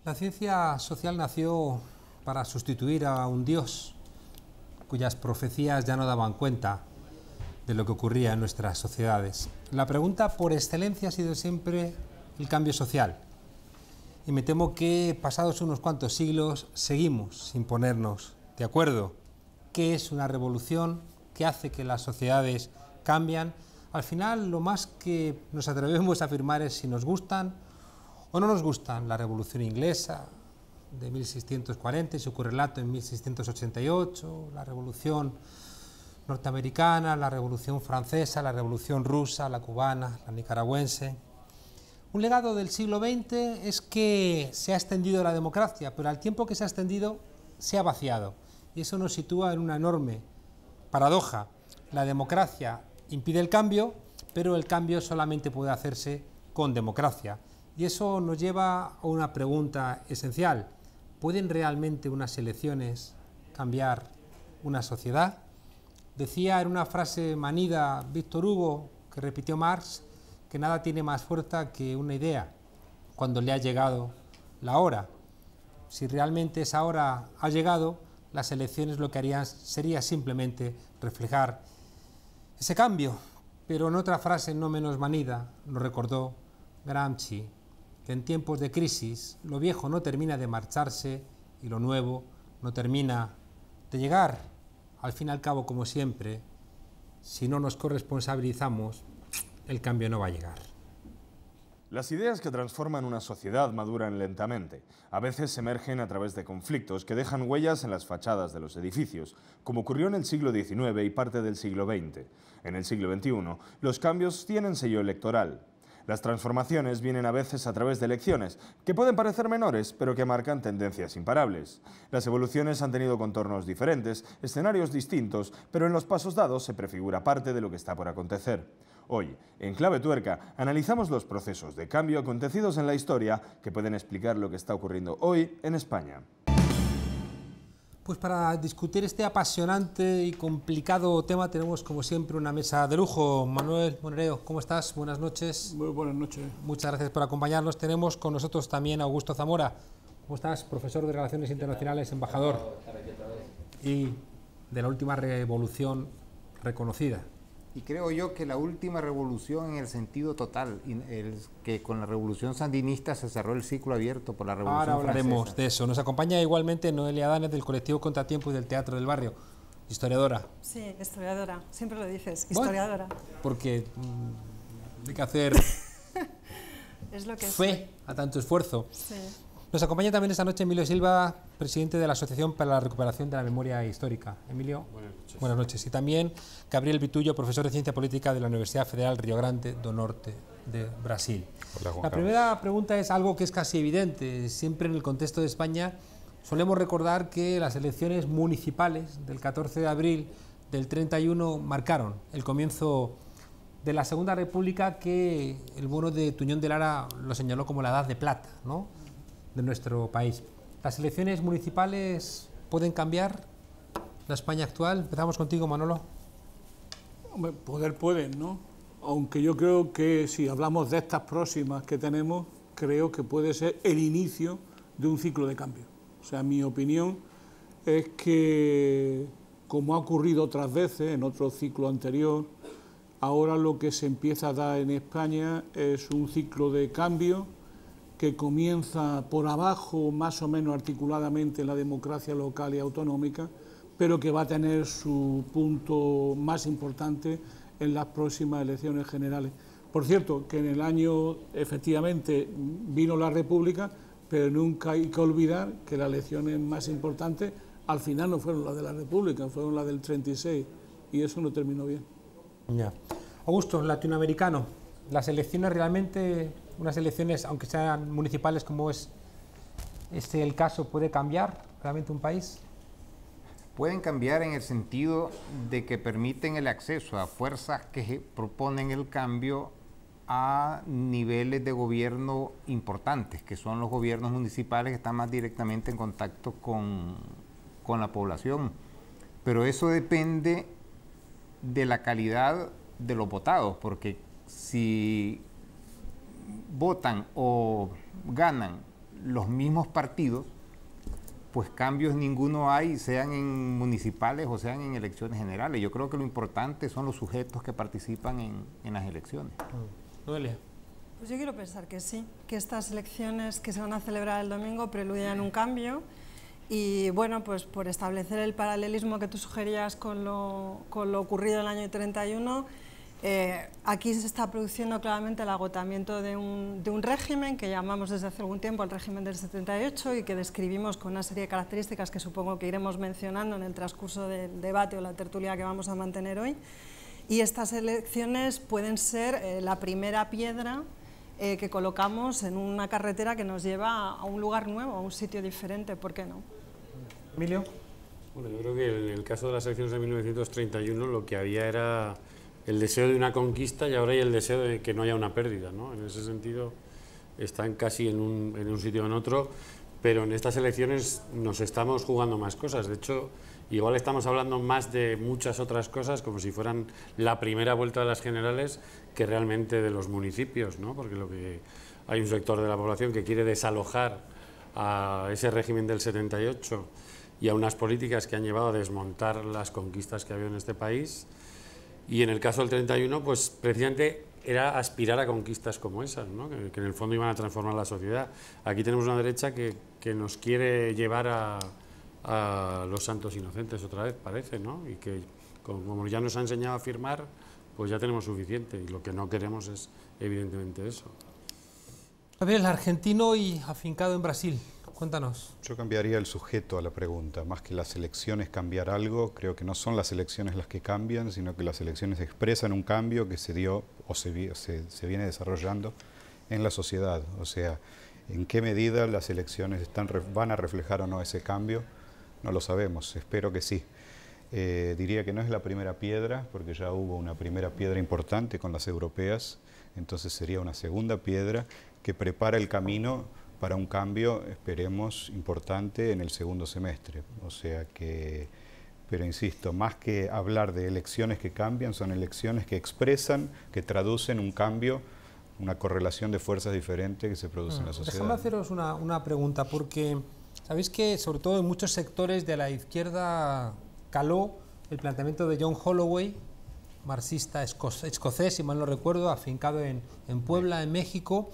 La ciencia social nació para sustituir a un Dios cuyas profecías ya no daban cuenta de lo que ocurría en nuestras sociedades. La pregunta por excelencia ha sido siempre el cambio social. Y me temo que pasados unos cuantos siglos seguimos sin ponernos de acuerdo. ¿Qué es una revolución? ¿Qué hace que las sociedades cambian? Al final, lo más que nos atrevemos a afirmar es si nos gustan o no nos gustan. La Revolución Inglesa de 1640 y su correlato en 1688, la Revolución norteamericana, la Revolución francesa, la Revolución rusa, la cubana, la nicaragüense. Un legado del siglo XX es que se ha extendido la democracia, pero al tiempo que se ha extendido, se ha vaciado. Y eso nos sitúa en una enorme paradoja. La democracia impide el cambio, pero el cambio solamente puede hacerse con democracia. Y eso nos lleva a una pregunta esencial. ¿Pueden realmente unas elecciones cambiar una sociedad? Decía en una frase manida Víctor Hugo, que repitió Marx, que nada tiene más fuerza que una idea cuando le ha llegado la hora. Si realmente esa hora ha llegado, las elecciones lo que harían sería simplemente reflejar ese cambio. Pero en otra frase no menos manida nos recordó Gramsci, que en tiempos de crisis lo viejo no termina de marcharse y lo nuevo no termina de llegar. Al fin y al cabo, como siempre, si no nos corresponsabilizamos, el cambio no va a llegar. Las ideas que transforman una sociedad maduran lentamente. A veces emergen a través de conflictos que dejan huellas en las fachadas de los edificios, como ocurrió en el siglo XIX y parte del siglo XX. En el siglo XXI, los cambios tienen sello electoral. Las transformaciones vienen a veces a través de elecciones, que pueden parecer menores, pero que marcan tendencias imparables. Las evoluciones han tenido contornos diferentes, escenarios distintos, pero en los pasos dados se prefigura parte de lo que está por acontecer. Hoy, en Clave Tuerca, analizamos los procesos de cambio acontecidos en la historia que pueden explicar lo que está ocurriendo hoy en España. Pues para discutir este apasionante y complicado tema tenemos como siempre una mesa de lujo. Manuel Monereo, ¿cómo estás? Buenas noches. Muy buenas noches. Muchas gracias por acompañarnos. Tenemos con nosotros también a Augusto Zamora. ¿Cómo estás? Profesor de Relaciones Internacionales, embajador. Y de la última revolución reconocida. Y creo yo que la última revolución en el sentido total, que con la revolución sandinista se cerró el ciclo abierto por la revolución francesa. Ahora hablaremos de eso. Nos acompaña igualmente Noelia Danes del colectivo Contratiempo y del Teatro del Barrio, historiadora. Sí, historiadora, siempre lo dices, historiadora. Bueno, porque hay que hacer es lo que fe a tanto esfuerzo. Sí. Nos acompaña también esta noche Emilio Silva, presidente de la Asociación para la Recuperación de la Memoria Histórica. Emilio, buenas noches. Buenas noches. Y también Gabriel Vitullo, profesor de Ciencia Política de la Universidad Federal Rio Grande do Norte de Brasil. Hola, Juan La primera pregunta es algo que es casi evidente. Siempre en el contexto de España solemos recordar que las elecciones municipales del 14 de abril del 31 marcaron el comienzo de la Segunda República, que el bono de Tuñón de Lara lo señaló como la edad de plata, ¿no?, de nuestro país. ¿Las elecciones municipales pueden cambiar la España actual? Empezamos contigo, Manolo. Hombre, poder pueden, ¿no? Aunque yo creo que si hablamos de estas próximas que tenemos, creo que puede ser el inicio de un ciclo de cambio. O sea, mi opinión es que, como ha ocurrido otras veces en otro ciclo anterior, ahora lo que se empieza a dar en España es un ciclo de cambio que comienza por abajo, más o menos articuladamente, en la democracia local y autonómica, pero que va a tener su punto más importante en las próximas elecciones generales. Por cierto, que en el año, efectivamente, vino la República, pero nunca hay que olvidar que las elecciones más importantes, al final no fueron las de la República, fueron las del 36, y eso no terminó bien. Ya. Augusto, latinoamericano, las elecciones realmente, unas elecciones, aunque sean municipales como es el caso, ¿puede cambiar realmente un país? Pueden cambiar en el sentido de que permiten el acceso a fuerzas que proponen el cambio a niveles de gobierno importantes, que son los gobiernos municipales que están más directamente en contacto con la población. Pero eso depende de la calidad de los votados, porque si votan o ganan los mismos partidos, pues cambios ninguno hay, sean en municipales o sean en elecciones generales. Yo creo que lo importante son los sujetos que participan en las elecciones. Noelia. Pues yo quiero pensar que sí, que estas elecciones que se van a celebrar el domingo preludían un cambio y, bueno, pues por establecer el paralelismo que tú sugerías con lo ocurrido en el año 31, aquí se está produciendo claramente el agotamiento de un régimen que llamamos desde hace algún tiempo el régimen del 78 y que describimos con una serie de características que supongo que iremos mencionando en el transcurso del debate o la tertulia que vamos a mantener hoy. Y estas elecciones pueden ser la primera piedra que colocamos en una carretera que nos lleva a un lugar nuevo, a un sitio diferente, ¿por qué no? Emilio. Bueno, yo creo que en el caso de las elecciones de 1931 lo que había era el deseo de una conquista y ahora hay el deseo de que no haya una pérdida, ¿no? En ese sentido están casi en un sitio o en otro, pero en estas elecciones nos estamos jugando más cosas. De hecho, igual estamos hablando más de muchas otras cosas, como si fueran la primera vuelta de las generales, que realmente de los municipios, ¿no? Porque hay un sector de la población que quiere desalojar a ese régimen del 78 y a unas políticas que han llevado a desmontar las conquistas que había en este país. Y en el caso del 31, pues precisamente era aspirar a conquistas como esas, ¿no? Que en el fondo iban a transformar la sociedad. Aquí tenemos una derecha que nos quiere llevar a los santos inocentes otra vez, parece, ¿no? Y que como ya nos ha enseñado a firmar, pues ya tenemos suficiente, y lo que no queremos es evidentemente eso. Gabriel, argentino y afincado en Brasil, cuéntanos. Yo cambiaría el sujeto a la pregunta, más que las elecciones cambiar algo, creo que no son las elecciones las que cambian, sino que las elecciones expresan un cambio que se dio o se viene desarrollando en la sociedad, o sea, en qué medida las elecciones van a reflejar o no ese cambio. No lo sabemos, espero que sí. Diría que no es la primera piedra, porque ya hubo una primera piedra importante con las europeas, entonces sería una segunda piedra que prepara el camino para un cambio, esperemos, importante en el segundo semestre. O sea que, pero insisto, más que hablar de elecciones que cambian, son elecciones que expresan, que traducen un cambio, una correlación de fuerzas diferentes que se produce en la sociedad. Déjame haceros una pregunta, porque sabéis que sobre todo en muchos sectores de la izquierda caló el planteamiento de John Holloway, marxista escocés, si mal no recuerdo, afincado en Puebla, en México,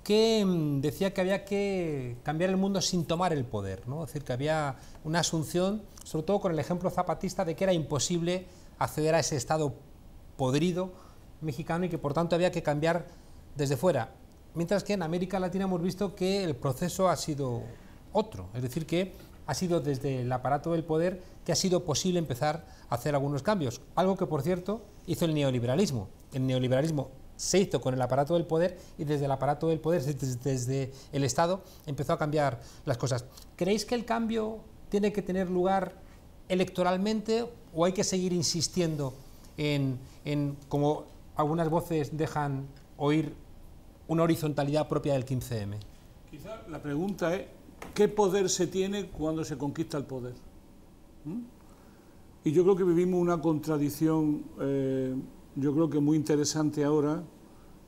que decía que había que cambiar el mundo sin tomar el poder, ¿no? Es decir, que había una asunción, sobre todo con el ejemplo zapatista, de que era imposible acceder a ese estado podrido mexicano y que por tanto había que cambiar desde fuera. Mientras que en América Latina hemos visto que el proceso ha sido otro, es decir, que ha sido desde el aparato del poder que ha sido posible empezar a hacer algunos cambios, algo que por cierto hizo el neoliberalismo. El neoliberalismo se hizo con el aparato del poder y desde el aparato del poder, desde el Estado, empezó a cambiar las cosas. ¿Creéis que el cambio tiene que tener lugar electoralmente o hay que seguir insistiendo en como algunas voces dejan oír, una horizontalidad propia del 15M? Quizá la pregunta es, ¿qué poder se tiene cuando se conquista el poder? Y yo creo que vivimos una contradicción, yo creo que muy interesante ahora,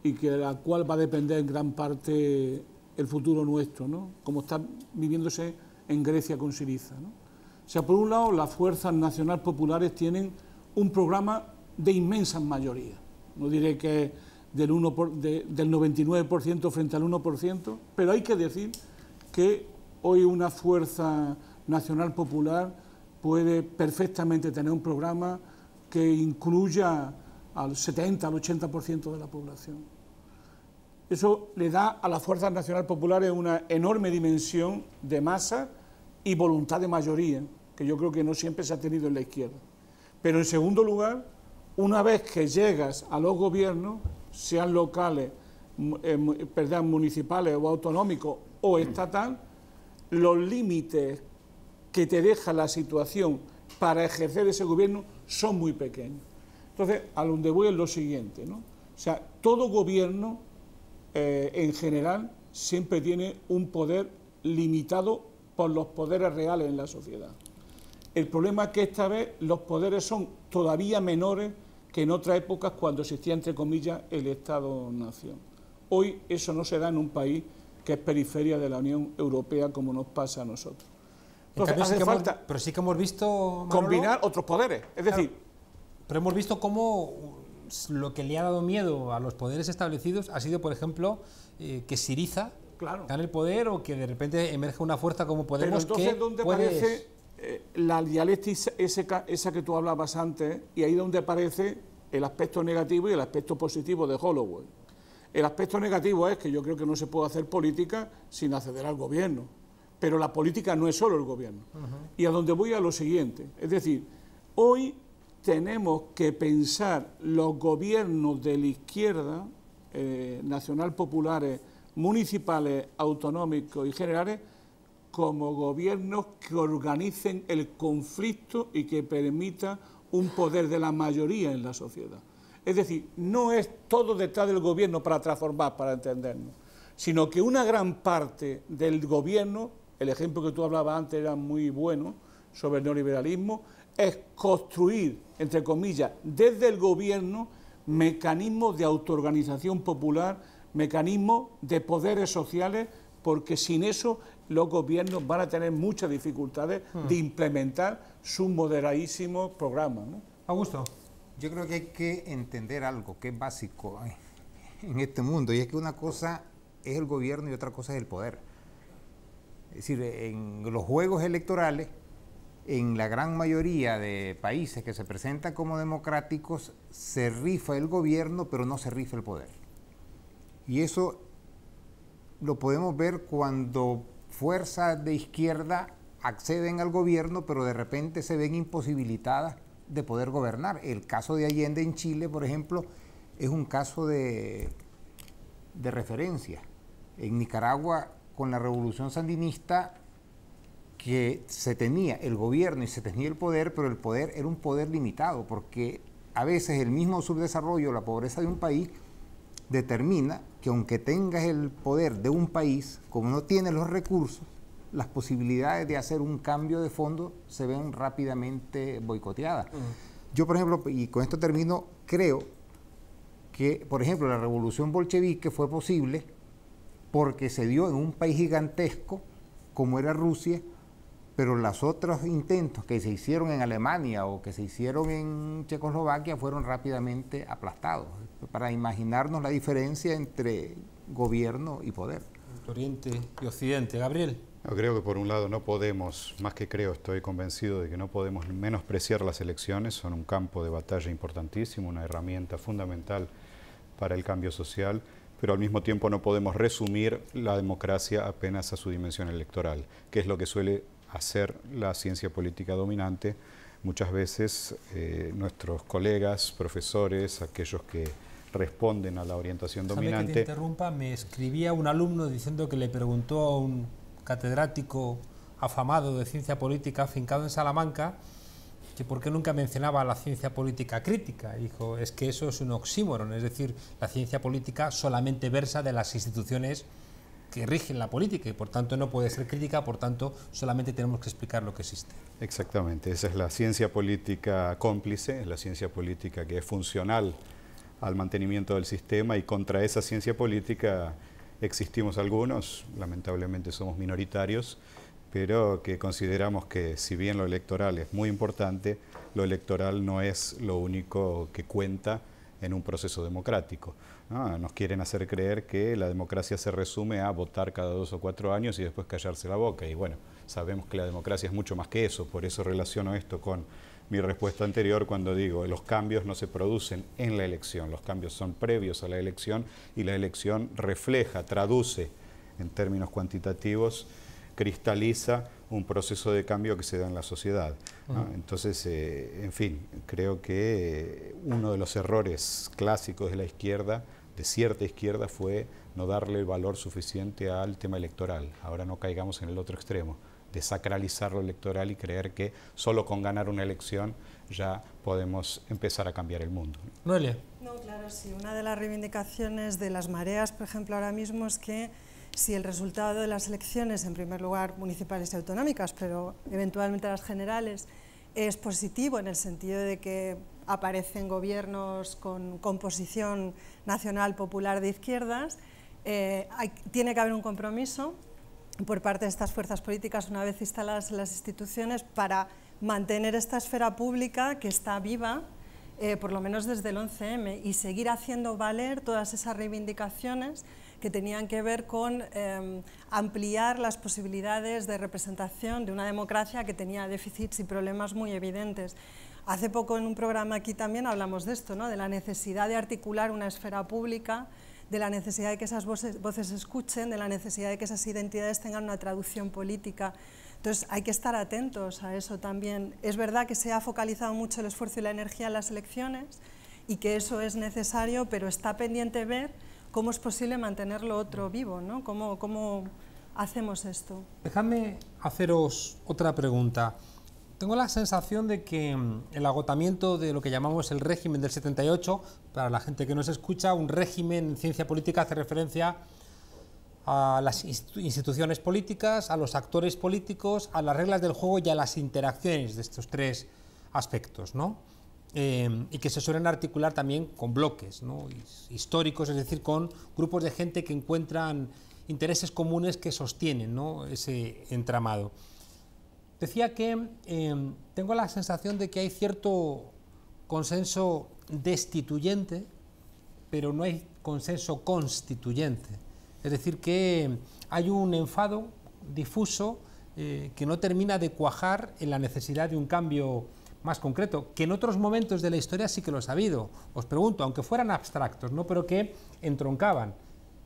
y que de la cual va a depender en gran parte el futuro nuestro, ¿no? Como está viviéndose en Grecia con Syriza, ¿no? O sea, por un lado, las fuerzas nacional populares tienen un programa de inmensas mayorías, no diré que del 99% frente al 1%, pero hay que decir que hoy una fuerza nacional popular puede perfectamente tener un programa que incluya al 70, al 80% de la población. Eso le da a las fuerzas nacionales populares una enorme dimensión de masa y voluntad de mayoría, que yo creo que no siempre se ha tenido en la izquierda. Pero en segundo lugar, una vez que llegas a los gobiernos, sean locales, municipales o autonómicos o estatal, los límites que te deja la situación para ejercer ese gobierno son muy pequeños. Entonces, a donde voy es lo siguiente, ¿no? O sea, todo gobierno en general siempre tiene un poder limitado por los poderes reales en la sociedad. El problema es que esta vez los poderes son todavía menores que en otras épocas cuando existía, entre comillas, el Estado-Nación. Hoy eso no se da en un país que es periferia de la Unión Europea, como nos pasa a nosotros. Entonces, cambio, hace falta pero sí que hemos visto, Manolo, combinar otros poderes, es decir, pero hemos visto cómo lo que le ha dado miedo a los poderes establecidos ha sido, por ejemplo, que Syriza gane el poder, o que de repente emerja una fuerza como Podemos. Pero entonces, ¿dónde aparece la dialéctica esa que tú hablabas antes? Y ahí donde aparece el aspecto negativo y el aspecto positivo de Holloway. El aspecto negativo es que yo creo que no se puede hacer política sin acceder al gobierno, pero la política no es solo el gobierno. Y a donde voy a lo siguiente, es decir, hoy tenemos que pensar los gobiernos de la izquierda, nacional populares, municipales, autonómicos y generales, como gobiernos que organicen el conflicto y que permitan un poder de la mayoría en la sociedad. Es decir, no es todo detrás del gobierno para transformar, para entendernos, sino que una gran parte del gobierno, el ejemplo que tú hablabas antes era muy bueno sobre el neoliberalismo, es construir, entre comillas, desde el gobierno, mecanismos de autoorganización popular, mecanismos de poderes sociales, porque sin eso los gobiernos van a tener muchas dificultades de implementar sus moderadísimos programas, ¿no? Augusto. Yo creo que hay que entender algo que es básico en este mundo, y es que una cosa es el gobierno y otra cosa es el poder. Es decir, en los juegos electorales, en la gran mayoría de países que se presentan como democráticos, se rifa el gobierno, pero no se rifa el poder. Y eso lo podemos ver cuando fuerzas de izquierda acceden al gobierno, pero de repente se ven imposibilitadas de poder gobernar. El caso de Allende en Chile, por ejemplo, es un caso de referencia. En Nicaragua, con la revolución sandinista, que se tenía el gobierno y se tenía el poder, pero el poder era un poder limitado, porque a veces el mismo subdesarrollo, la pobreza de un país, determina que aunque tengas el poder de un país, como no tienes los recursos, las posibilidades de hacer un cambio de fondo se ven rápidamente boicoteadas. Yo, por ejemplo, y con esto termino, creo que, por ejemplo, la revolución bolchevique fue posible porque se dio en un país gigantesco como era Rusia, pero los otros intentos que se hicieron en Alemania o que se hicieron en Checoslovaquia fueron rápidamente aplastados, para imaginarnos la diferencia entre gobierno y poder. Oriente y Occidente. Gabriel. Yo creo que por un lado no podemos, más que creo, estoy convencido de que no podemos menospreciar las elecciones, son un campo de batalla importantísimo, una herramienta fundamental para el cambio social, pero al mismo tiempo no podemos resumir la democracia apenas a su dimensión electoral, que es lo que suele hacer la ciencia política dominante. Muchas veces nuestros colegas, profesores, aquellos que responden a la orientación dominante... Que te interrumpa, me escribía un alumno diciendo que le preguntó a un catedrático afamado de ciencia política afincado en Salamanca que por qué nunca mencionaba la ciencia política crítica. Y dijo, es que eso es un oxímoron, es decir, la ciencia política solamente versa de las instituciones que rigen la política y por tanto no puede ser crítica, por tanto solamente tenemos que explicar lo que existe. Exactamente, esa es la ciencia política cómplice, es la ciencia política que es funcional al mantenimiento del sistema, y contra esa ciencia política existimos algunos, lamentablemente somos minoritarios, pero que consideramos que si bien lo electoral es muy importante, lo electoral no es lo único que cuenta en un proceso democrático. Nos quieren hacer creer que la democracia se resume a votar cada 2 o 4 años y después callarse la boca, y bueno, sabemos que la democracia es mucho más que eso, por eso relaciono esto con mi respuesta anterior cuando digo los cambios no se producen en la elección, los cambios son previos a la elección y la elección refleja, traduce en términos cuantitativos, cristaliza un proceso de cambio que se da en la sociedad, ¿no? Entonces, en fin, creo que uno de los errores clásicos de la izquierda, de cierta izquierda, fue no darle el valor suficiente al tema electoral. Ahora no caigamos en el otro extremo, de sacralizar lo electoral y creer que solo con ganar una elección ya podemos empezar a cambiar el mundo. Noelia. No, claro, sí. Una de las reivindicaciones de las mareas, por ejemplo, ahora mismo es que si el resultado de las elecciones, en primer lugar municipales y autonómicas, pero eventualmente las generales, es positivo en el sentido de que aparecen gobiernos con composición nacional popular de izquierdas, tiene que haber un compromiso por parte de estas fuerzas políticas, una vez instaladas en las instituciones, para mantener esta esfera pública que está viva, por lo menos desde el 11M, y seguir haciendo valer todas esas reivindicaciones que tenían que ver con ampliar las posibilidades de representación de una democracia que tenía déficits y problemas muy evidentes. Hace poco en un programa aquí también hablamos de esto, ¿no? De la necesidad de articular una esfera pública, de la necesidad de que esas voces se escuchen, de la necesidad de que esas identidades tengan una traducción política. Entonces hay que estar atentos a eso también. Es verdad que se ha focalizado mucho el esfuerzo y la energía en las elecciones y que eso es necesario, pero está pendiente ver cómo es posible mantener lo otro vivo, ¿no? ¿Cómo hacemos esto? Dejadme haceros otra pregunta. Tengo la sensación de que el agotamiento de lo que llamamos el régimen del 78, para la gente que nos escucha, un régimen en ciencia política hace referencia a las instituciones políticas, a los actores políticos, a las reglas del juego y a las interacciones de estos tres aspectos, ¿no? Y que se suelen articular también con bloques, ¿no? Históricos, es decir, con grupos de gente que encuentran intereses comunes que sostienen, ¿no? Ese entramado. Decía que tengo la sensación de que hay cierto consenso destituyente, pero no hay consenso constituyente. Es decir, que hay un enfado difuso que no termina de cuajar en la necesidad de un cambio más concreto, que en otros momentos de la historia sí que los ha habido. Os pregunto, aunque fueran abstractos, ¿no? Pero que entroncaban.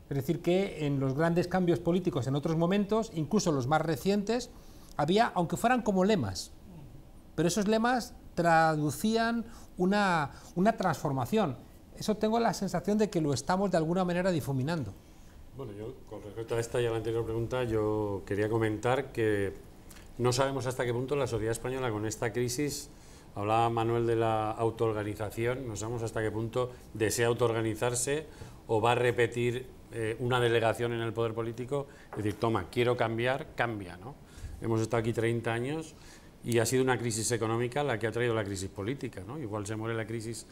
Es decir, que en los grandes cambios políticos en otros momentos, incluso los más recientes, había, aunque fueran como lemas, pero esos lemas traducían una transformación. Eso tengo la sensación de que lo estamos de alguna manera difuminando. Bueno, yo con respecto a esta y a la anterior pregunta, yo quería comentar que no sabemos hasta qué punto la sociedad española con esta crisis, hablaba Manuel de la autoorganización, no sabemos hasta qué punto desea autoorganizarse o va a repetir una delegación en el poder político, es decir, toma, quiero cambiar, cambia, ¿no? Hemos estado aquí 30 años y ha sido una crisis económica la que ha traído la crisis política, ¿no? Igual se muere la crisis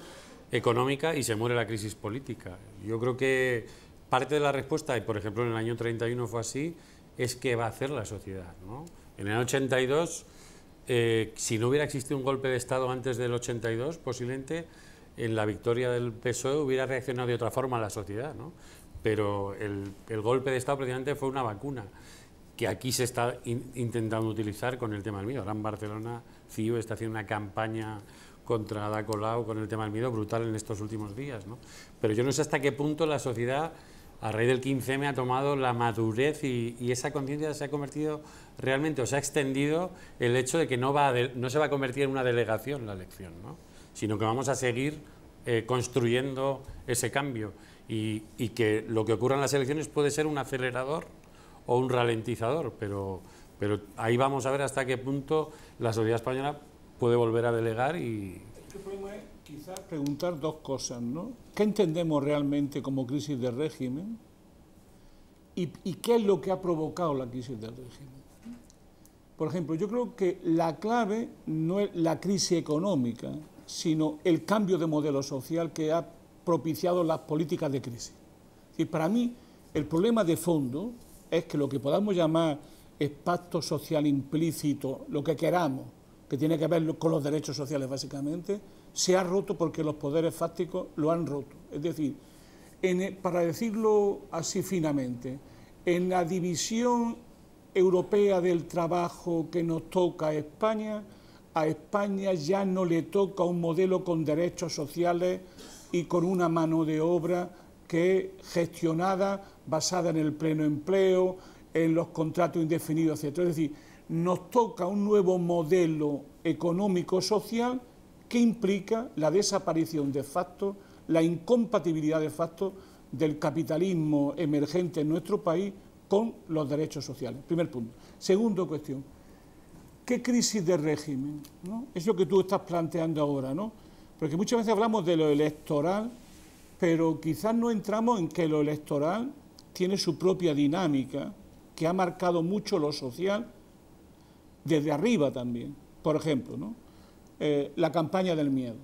económica y se muere la crisis política. Yo creo que parte de la respuesta, y por ejemplo en el año 31 fue así, es qué va a hacer la sociedad, ¿no? En el 82, si no hubiera existido un golpe de Estado antes del 82, posiblemente en la victoria del PSOE hubiera reaccionado de otra forma la sociedad, ¿no? Pero el golpe de Estado precisamente fue una vacuna que aquí se está intentando utilizar con el tema del miedo. Ahora en Barcelona, CIU está haciendo una campaña contra Ada Colau con el tema del miedo brutal en estos últimos días, ¿no? Pero yo no sé hasta qué punto la sociedad, a raíz del 15M, ha tomado la madurez y esa conciencia se ha convertido realmente, o se ha extendido el hecho de que no se va a convertir en una delegación la elección, ¿no? Sino que vamos a seguir construyendo ese cambio y que lo que ocurra en las elecciones puede ser un acelerador o un ralentizador, pero ahí vamos a ver hasta qué punto la sociedad española puede volver a delegar y... El problema es quizás preguntar dos cosas, ¿no? ¿Qué entendemos realmente como crisis de régimen? ¿Y qué es lo que ha provocado la crisis del régimen? Por ejemplo, yo creo que la clave no es la crisis económica, sino el cambio de modelo social que ha propiciado las políticas de crisis. Es decir, para mí, el problema de fondo es que lo que podamos llamar es pacto social implícito, lo que queramos, que tiene que ver con los derechos sociales básicamente, se ha roto porque los poderes fácticos lo han roto. Es decir, para decirlo así finamente, en la división europea del trabajo que nos toca a España ya no le toca un modelo con derechos sociales y con una mano de obra que gestionada, basada en el pleno empleo, en los contratos indefinidos, etc. Es decir, nos toca un nuevo modelo económico-social que implica la desaparición de facto, la incompatibilidad de facto del capitalismo emergente en nuestro país con los derechos sociales. Primer punto. Segunda cuestión, ¿qué crisis de régimen? ¿No? Es lo que tú estás planteando ahora, ¿no? Porque muchas veces hablamos de lo electoral, pero quizás no entramos en que lo electoral tiene su propia dinámica, que ha marcado mucho lo social desde arriba también. Por ejemplo, ¿no? La campaña del miedo.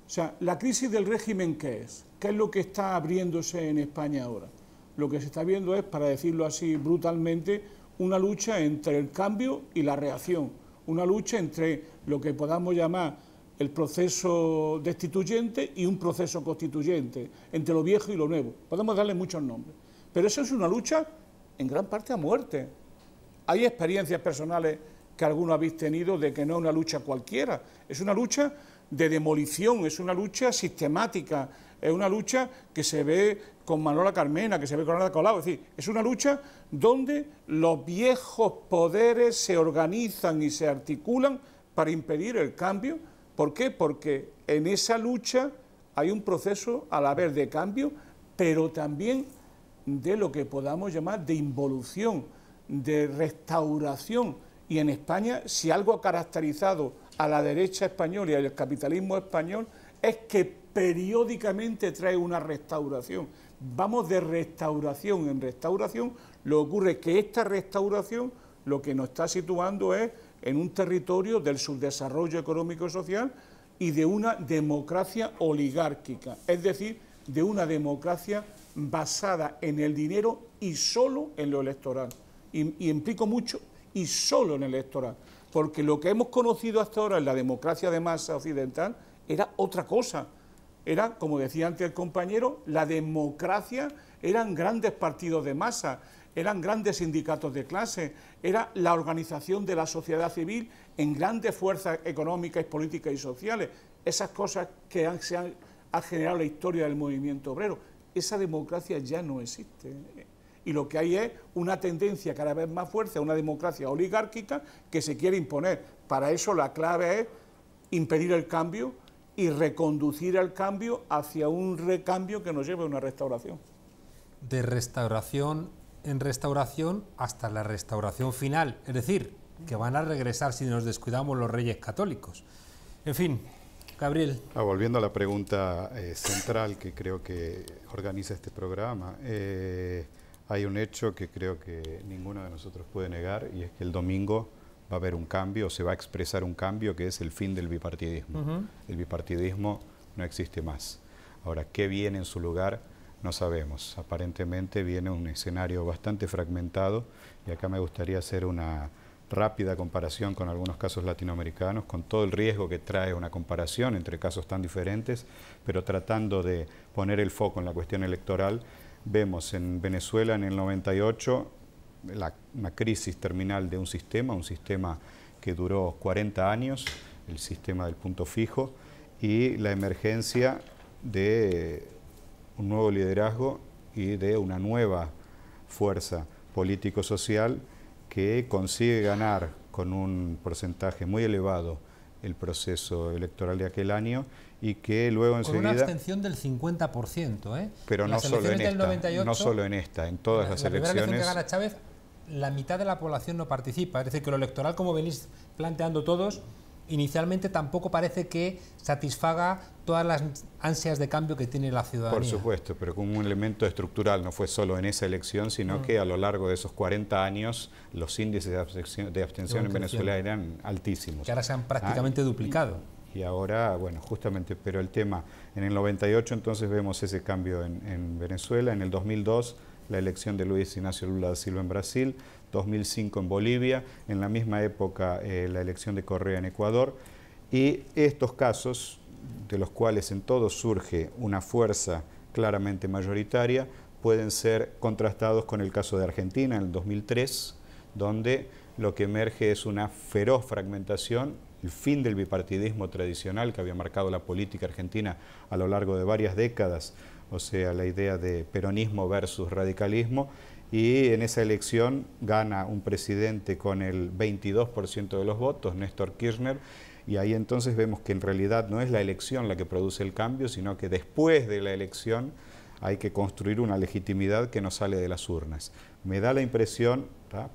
O sea, la crisis del régimen, ¿qué es? ¿Qué es lo que está abriéndose en España ahora? lo que se está viendo es, para decirlo así brutalmente, una lucha entre el cambio y la reacción, una lucha entre lo que podamos llamar el proceso destituyente y un proceso constituyente, entre lo viejo y lo nuevo. Podemos darle muchos nombres, pero eso es una lucha en gran parte a muerte. Hay experiencias personales que algunos habéis tenido de que no es una lucha cualquiera, es una lucha de demolición, es una lucha sistemática, es una lucha que se ve con Manuela Carmena, que se ve con Ana Colau, es decir, es una lucha donde los viejos poderes se organizan y se articulan para impedir el cambio. ¿Por qué? Porque en esa lucha hay un proceso a la vez de cambio, pero también de lo que podamos llamar de involución, de restauración. Y en España, si algo ha caracterizado a la derecha española y al capitalismo español, es que periódicamente trae una restauración. Vamos de restauración en restauración. Lo que ocurre es que esta restauración lo que nos está situando es en un territorio del subdesarrollo económico y social y de una democracia oligárquica, es decir, de una democracia basada en el dinero y solo en lo electoral. Y implico mucho, y solo en el electoral, porque lo que hemos conocido hasta ahora en la democracia de masa occidental era otra cosa. Era, como decía antes el compañero, la democracia eran grandes partidos de masa, eran grandes sindicatos de clase, era la organización de la sociedad civil en grandes fuerzas económicas, políticas y sociales. Esas cosas que ha generado la historia del movimiento obrero. Esa democracia ya no existe. Y lo que hay es una tendencia cada vez más fuerte a una democracia oligárquica que se quiere imponer. Para eso la clave es impedir el cambio y reconducir el cambio hacia un recambio que nos lleve a una restauración. De restauración en restauración hasta la restauración final, es decir, que van a regresar si nos descuidamos los reyes católicos. En fin, Gabriel. Volviendo a la pregunta central que creo que organiza este programa, hay un hecho que creo que ninguno de nosotros puede negar, y es que el domingo va a haber un cambio, o se va a expresar un cambio, que es el fin del bipartidismo. El bipartidismo no existe más. Ahora, ¿qué viene en su lugar? No sabemos. Aparentemente viene un escenario bastante fragmentado, y acá me gustaría hacer una rápida comparación con algunos casos latinoamericanos, con todo el riesgo que trae una comparación entre casos tan diferentes, pero tratando de poner el foco en la cuestión electoral. Vemos en Venezuela en el 98 una crisis terminal de un sistema que duró 40 años, el sistema del punto fijo, y la emergencia de un nuevo liderazgo y de una nueva fuerza político-social que consigue ganar con un porcentaje muy elevado el proceso electoral de aquel año, y que luego enseguida... Con una abstención del 50%, ¿eh? Pero no solo en esta, 98, no solo en esta, en todas las elecciones... La primera elección que gana Chávez, la mitad de la población no participa, es decir, que lo electoral, como venís planteando todos, inicialmente tampoco parece que satisfaga todas las ansias de cambio que tiene la ciudadanía. Por supuesto, pero como un elemento estructural, no fue solo en esa elección, sino que a lo largo de esos 40 años los índices de abstención en Venezuela eran altísimos. Que ahora se han prácticamente duplicado. Y ahora, bueno, justamente, pero el tema, en el 98 entonces vemos ese cambio en Venezuela, en el 2002 la elección de Luis Ignacio Lula da Silva en Brasil, 2005 en Bolivia, en la misma época la elección de Correa en Ecuador, y estos casos, de los cuales en todos surge una fuerza claramente mayoritaria, pueden ser contrastados con el caso de Argentina en el 2003, donde lo que emerge es una feroz fragmentación, el fin del bipartidismo tradicional que había marcado la política argentina a lo largo de varias décadas, o sea, la idea de peronismo versus radicalismo, y en esa elección gana un presidente con el 22% de los votos, Néstor Kirchner, y ahí entonces vemos que en realidad no es la elección la que produce el cambio, sino que después de la elección hay que construir una legitimidad que no sale de las urnas. Me da la impresión,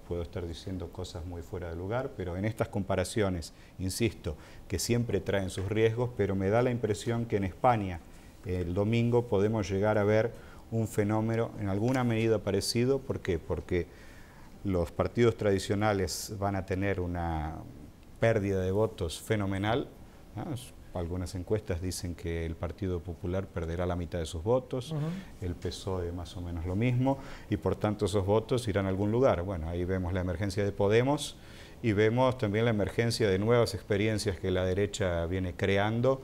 puedo estar diciendo cosas muy fuera de lugar, pero en estas comparaciones, insisto, que siempre traen sus riesgos, pero me da la impresión que en España el domingo podemos llegar a ver un fenómeno en alguna medida parecido. ¿Por qué? Porque los partidos tradicionales van a tener una pérdida de votos fenomenal, algunas encuestas dicen que el Partido Popular perderá la mitad de sus votos, el PSOE más o menos lo mismo, y por tanto esos votos irán a algún lugar. Bueno, ahí vemos la emergencia de Podemos y vemos también la emergencia de nuevas experiencias que la derecha viene creando,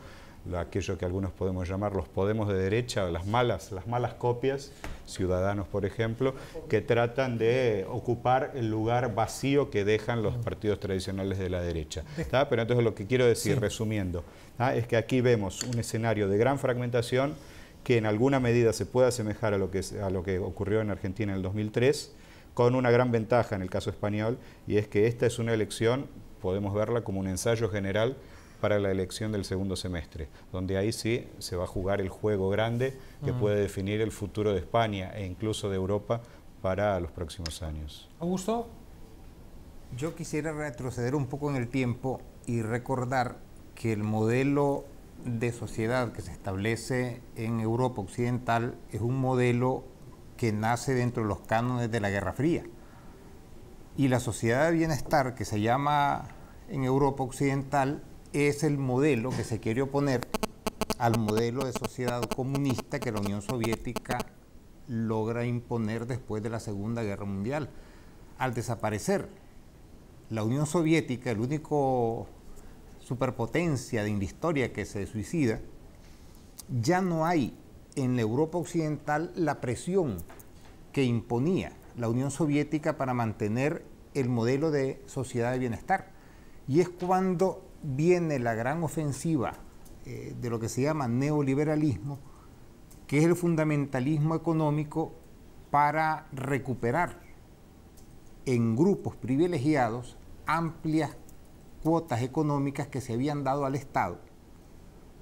aquello que algunos podemos llamar los Podemos de derecha, las malas copias, Ciudadanos por ejemplo, que tratan de ocupar el lugar vacío que dejan los partidos tradicionales de la derecha. ¿Tá? Pero entonces lo que quiero decir, resumiendo, es que aquí vemos un escenario de gran fragmentación que en alguna medida se puede asemejar a lo que ocurrió en Argentina en el 2003, con una gran ventaja en el caso español, y es que esta es una elección, podemos verla como un ensayo general para la elección del segundo semestre, donde ahí sí se va a jugar el juego grande que puede definir el futuro de España e incluso de Europa para los próximos años. ¿Augusto? Yo quisiera retroceder un poco en el tiempo y recordar que el modelo de sociedad que se establece en Europa Occidental es un modelo que nace dentro de los cánones de la Guerra Fría. Y la sociedad de bienestar que se llama en Europa Occidental es el modelo que se quiere oponer al modelo de sociedad comunista que la Unión Soviética logra imponer después de la Segunda Guerra Mundial. Al desaparecer la Unión Soviética, el único superpotencia de la historia que se suicida, ya no hay en la Europa Occidental la presión que imponía la Unión Soviética para mantener el modelo de sociedad de bienestar. Y es cuando viene la gran ofensiva de lo que se llama neoliberalismo, que es el fundamentalismo económico para recuperar en grupos privilegiados amplias cuotas económicas que se habían dado al Estado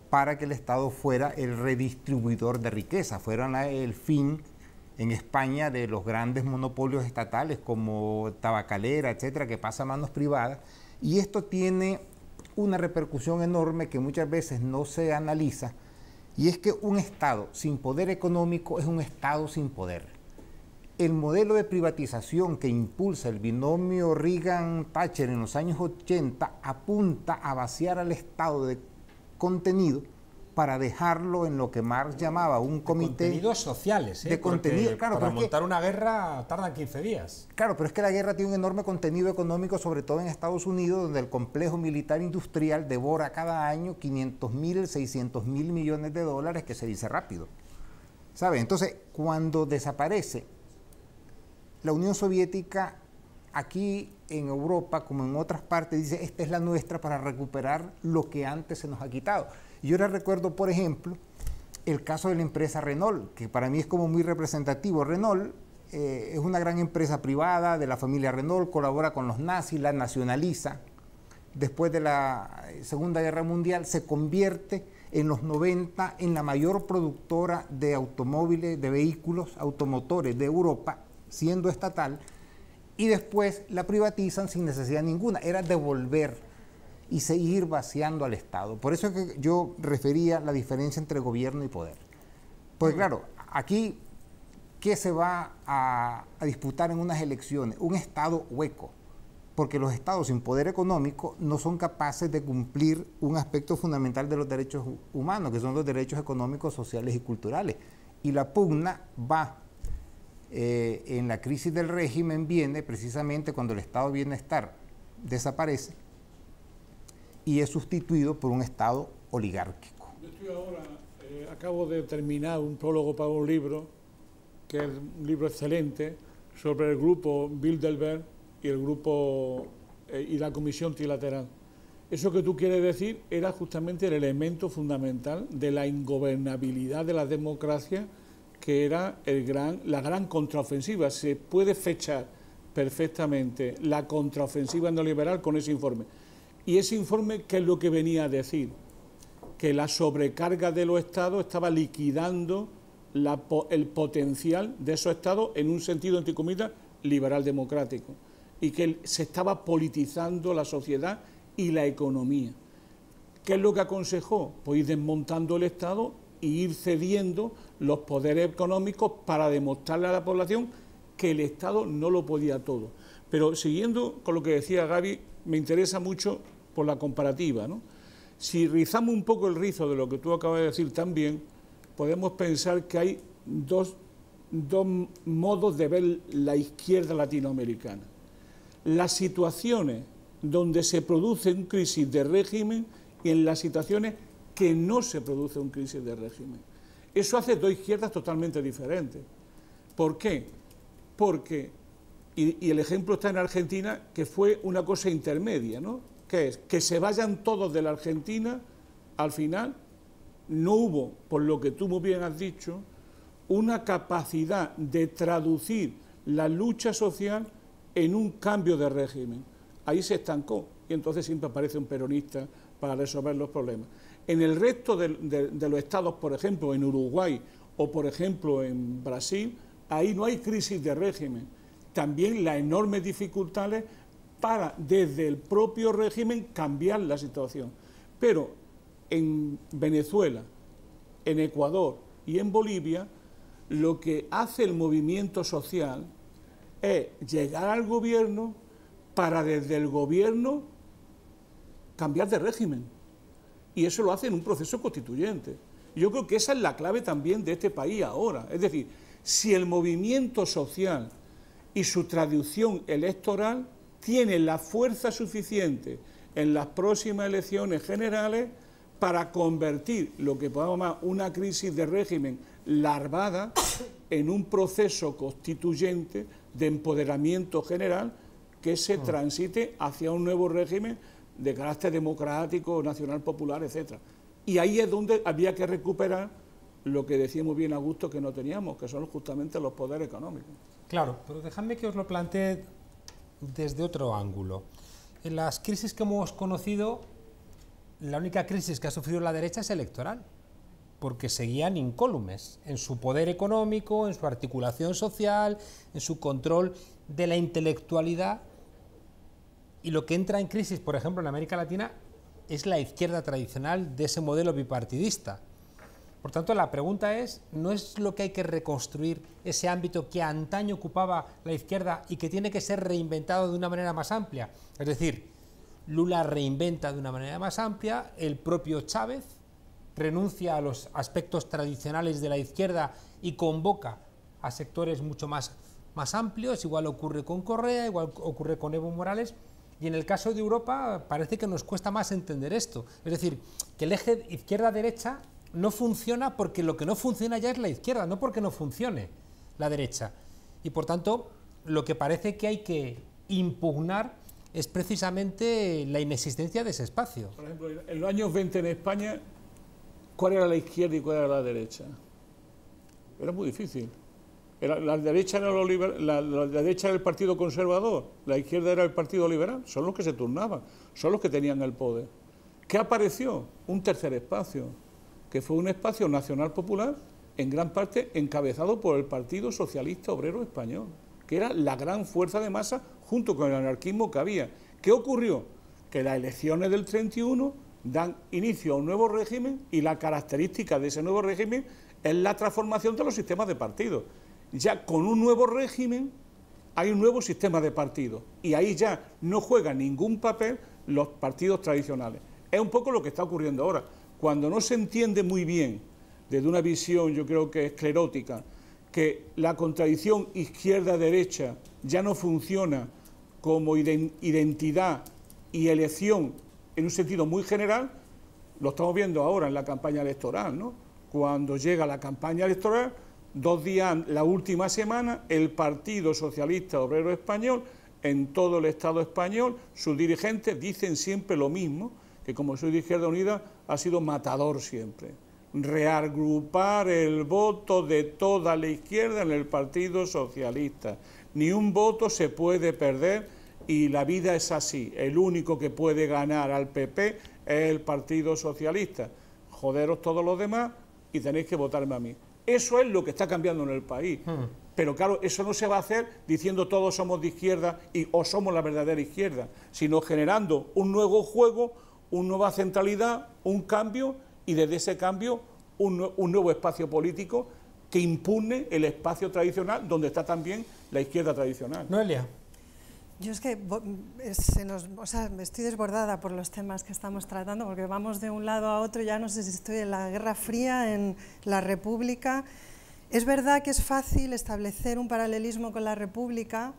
para que el Estado fuera el redistribuidor de riqueza, fuera el fin en España de los grandes monopolios estatales como tabacalera, etcétera, que pasa a manos privadas. Y esto tiene una repercusión enorme que muchas veces no se analiza, y es que un Estado sin poder económico es un Estado sin poder. El modelo de privatización que impulsa el binomio Reagan-Thatcher en los años 80 apunta a vaciar al Estado de contenido para dejarlo en lo que Marx llamaba un comité... Contenidos sociales, de contenido, claro, para montar una guerra tardan 15 días. Claro, pero es que la guerra tiene un enorme contenido económico, sobre todo en Estados Unidos, donde el complejo militar industrial devora cada año 500.000, 600.000 millones de dólares, que se dice rápido. ¿Sabe? Entonces, cuando desaparece la Unión Soviética, aquí en Europa, como en otras partes, dice, esta es la nuestra para recuperar lo que antes se nos ha quitado. Yo ahora recuerdo, por ejemplo, el caso de la empresa Renault, que para mí es como muy representativo. Renault es una gran empresa privada de la familia Renault, colabora con los nazis, la nacionaliza. Después de la Segunda Guerra Mundial se convierte en los 90 en la mayor productora de automóviles, de vehículos automotores de Europa, siendo estatal, y después la privatizan sin necesidad ninguna. Era devolver y seguir vaciando al Estado. Por eso es que yo refería la diferencia entre gobierno y poder. Porque claro, aquí, ¿qué se va a disputar en unas elecciones? Un Estado hueco, porque los Estados sin poder económico no son capaces de cumplir un aspecto fundamental de los derechos humanos, que son los derechos económicos, sociales y culturales. Y la pugna va, en la crisis del régimen viene precisamente cuando el Estado de bienestar desaparece y es sustituido por un Estado oligárquico. Yo estoy ahora, acabo de terminar un prólogo para un libro, que es un libro excelente, sobre el grupo Bilderberg y el grupo y la Comisión Trilateral. Eso que tú quieres decir era justamente el elemento fundamental de la ingobernabilidad de la democracia, que era la gran contraofensiva. Se puede fechar perfectamente la contraofensiva neoliberal con ese informe. Y ese informe, ¿qué es lo que venía a decir? Que la sobrecarga de los estados estaba liquidando el potencial de esos estados en un sentido, entre comillas, liberal democrático, y que se estaba politizando la sociedad y la economía. ¿Qué es lo que aconsejó? Pues ir desmontando el Estado e ir cediendo los poderes económicos para demostrarle a la población que el Estado no lo podía todo. Pero siguiendo con lo que decía Gaby, me interesa mucho por la comparativa, ¿no? Si rizamos un poco el rizo de lo que tú acabas de decir también, podemos pensar que hay dos modos de ver la izquierda latinoamericana. Las situaciones donde se produce una crisis de régimen y en las situaciones que no se produce una crisis de régimen. Eso hace dos izquierdas totalmente diferentes. ¿Por qué? Porque, y el ejemplo está en Argentina, que fue una cosa intermedia, ¿no? Que es que se vayan todos de la Argentina, al final no hubo, por lo que tú muy bien has dicho, una capacidad de traducir la lucha social en un cambio de régimen. Ahí se estancó y entonces siempre aparece un peronista para resolver los problemas. En el resto de los estados, por ejemplo, en Uruguay o por ejemplo en Brasil, ahí no hay crisis de régimen. También las enormes dificultades para, desde el propio régimen, cambiar la situación. Pero en Venezuela, en Ecuador y en Bolivia, lo que hace el movimiento social es llegar al gobierno para desde el gobierno cambiar de régimen. Y eso lo hace en un proceso constituyente. Yo creo que esa es la clave también de este país ahora. Es decir, si el movimiento social y su traducción electoral tiene la fuerza suficiente en las próximas elecciones generales para convertir lo que podemos llamar una crisis de régimen larvada en un proceso constituyente de empoderamiento general que se transite hacia un nuevo régimen de carácter democrático, nacional, popular, etc. Y ahí es donde había que recuperar lo que decíamos bien Augusto que no teníamos, que son justamente los poderes económicos. Claro, pero dejadme que os lo plantee desde otro ángulo. En las crisis que hemos conocido, la única crisis que ha sufrido la derecha es electoral, porque seguían incólumes en su poder económico, en su articulación social, en su control de la intelectualidad. Y lo que entra en crisis, por ejemplo, en América Latina, es la izquierda tradicional de ese modelo bipartidista. Por tanto, la pregunta es, ¿no es lo que hay que reconstruir ese ámbito que antaño ocupaba la izquierda y que tiene que ser reinventado de una manera más amplia? Es decir, Lula reinventa de una manera más amplia, el propio Chávez renuncia a los aspectos tradicionales de la izquierda y convoca a sectores mucho más amplios, igual ocurre con Correa, igual ocurre con Evo Morales, y en el caso de Europa parece que nos cuesta más entender esto. Es decir, que el eje izquierda-derecha no funciona porque lo que no funciona ya es la izquierda, no porque no funcione la derecha. Y por tanto, lo que parece que hay que impugnar es precisamente la inexistencia de ese espacio. Por ejemplo, en los años 20 en España, ¿cuál era la izquierda y cuál era la derecha? Era muy difícil. La derecha era la derecha era el Partido Conservador, la izquierda era el Partido Liberal, son los que se turnaban, son los que tenían el poder. ¿Qué apareció? Un tercer espacio, que fue un espacio nacional popular, en gran parte encabezado por el Partido Socialista Obrero Español, que era la gran fuerza de masa junto con el anarquismo que había. ¿Qué ocurrió? Que las elecciones del 31 dan inicio a un nuevo régimen y la característica de ese nuevo régimen es la transformación de los sistemas de partidos. Ya con un nuevo régimen hay un nuevo sistema de partidos y ahí ya no juegan ningún papel los partidos tradicionales. Es un poco lo que está ocurriendo ahora. Cuando no se entiende muy bien, desde una visión yo creo que esclerótica, que la contradicción izquierda-derecha ya no funciona como identidad y elección en un sentido muy general, lo estamos viendo ahora en la campaña electoral, ¿no? Cuando llega la campaña electoral, 2 días, la última semana, el Partido Socialista Obrero Español, en todo el Estado español, sus dirigentes dicen siempre lo mismo, que como soy de Izquierda Unida, ha sido matador siempre. Reagrupar el voto de toda la izquierda en el Partido Socialista. Ni un voto se puede perder y la vida es así. El único que puede ganar al PP es el Partido Socialista. Joderos todos los demás y tenéis que votarme a mí. Eso es lo que está cambiando en el país. Pero claro, eso no se va a hacer diciendo todos somos de izquierda o somos la verdadera izquierda, sino generando un nuevo juego, una nueva centralidad, un cambio y desde ese cambio un nuevo espacio político que impugne el espacio tradicional donde está también la izquierda tradicional. Noelia. Yo es que me estoy desbordada por los temas que estamos tratando, porque vamos de un lado a otro, ya no sé si estoy en la Guerra Fría, en la República. Es verdad que es fácil establecer un paralelismo con la República,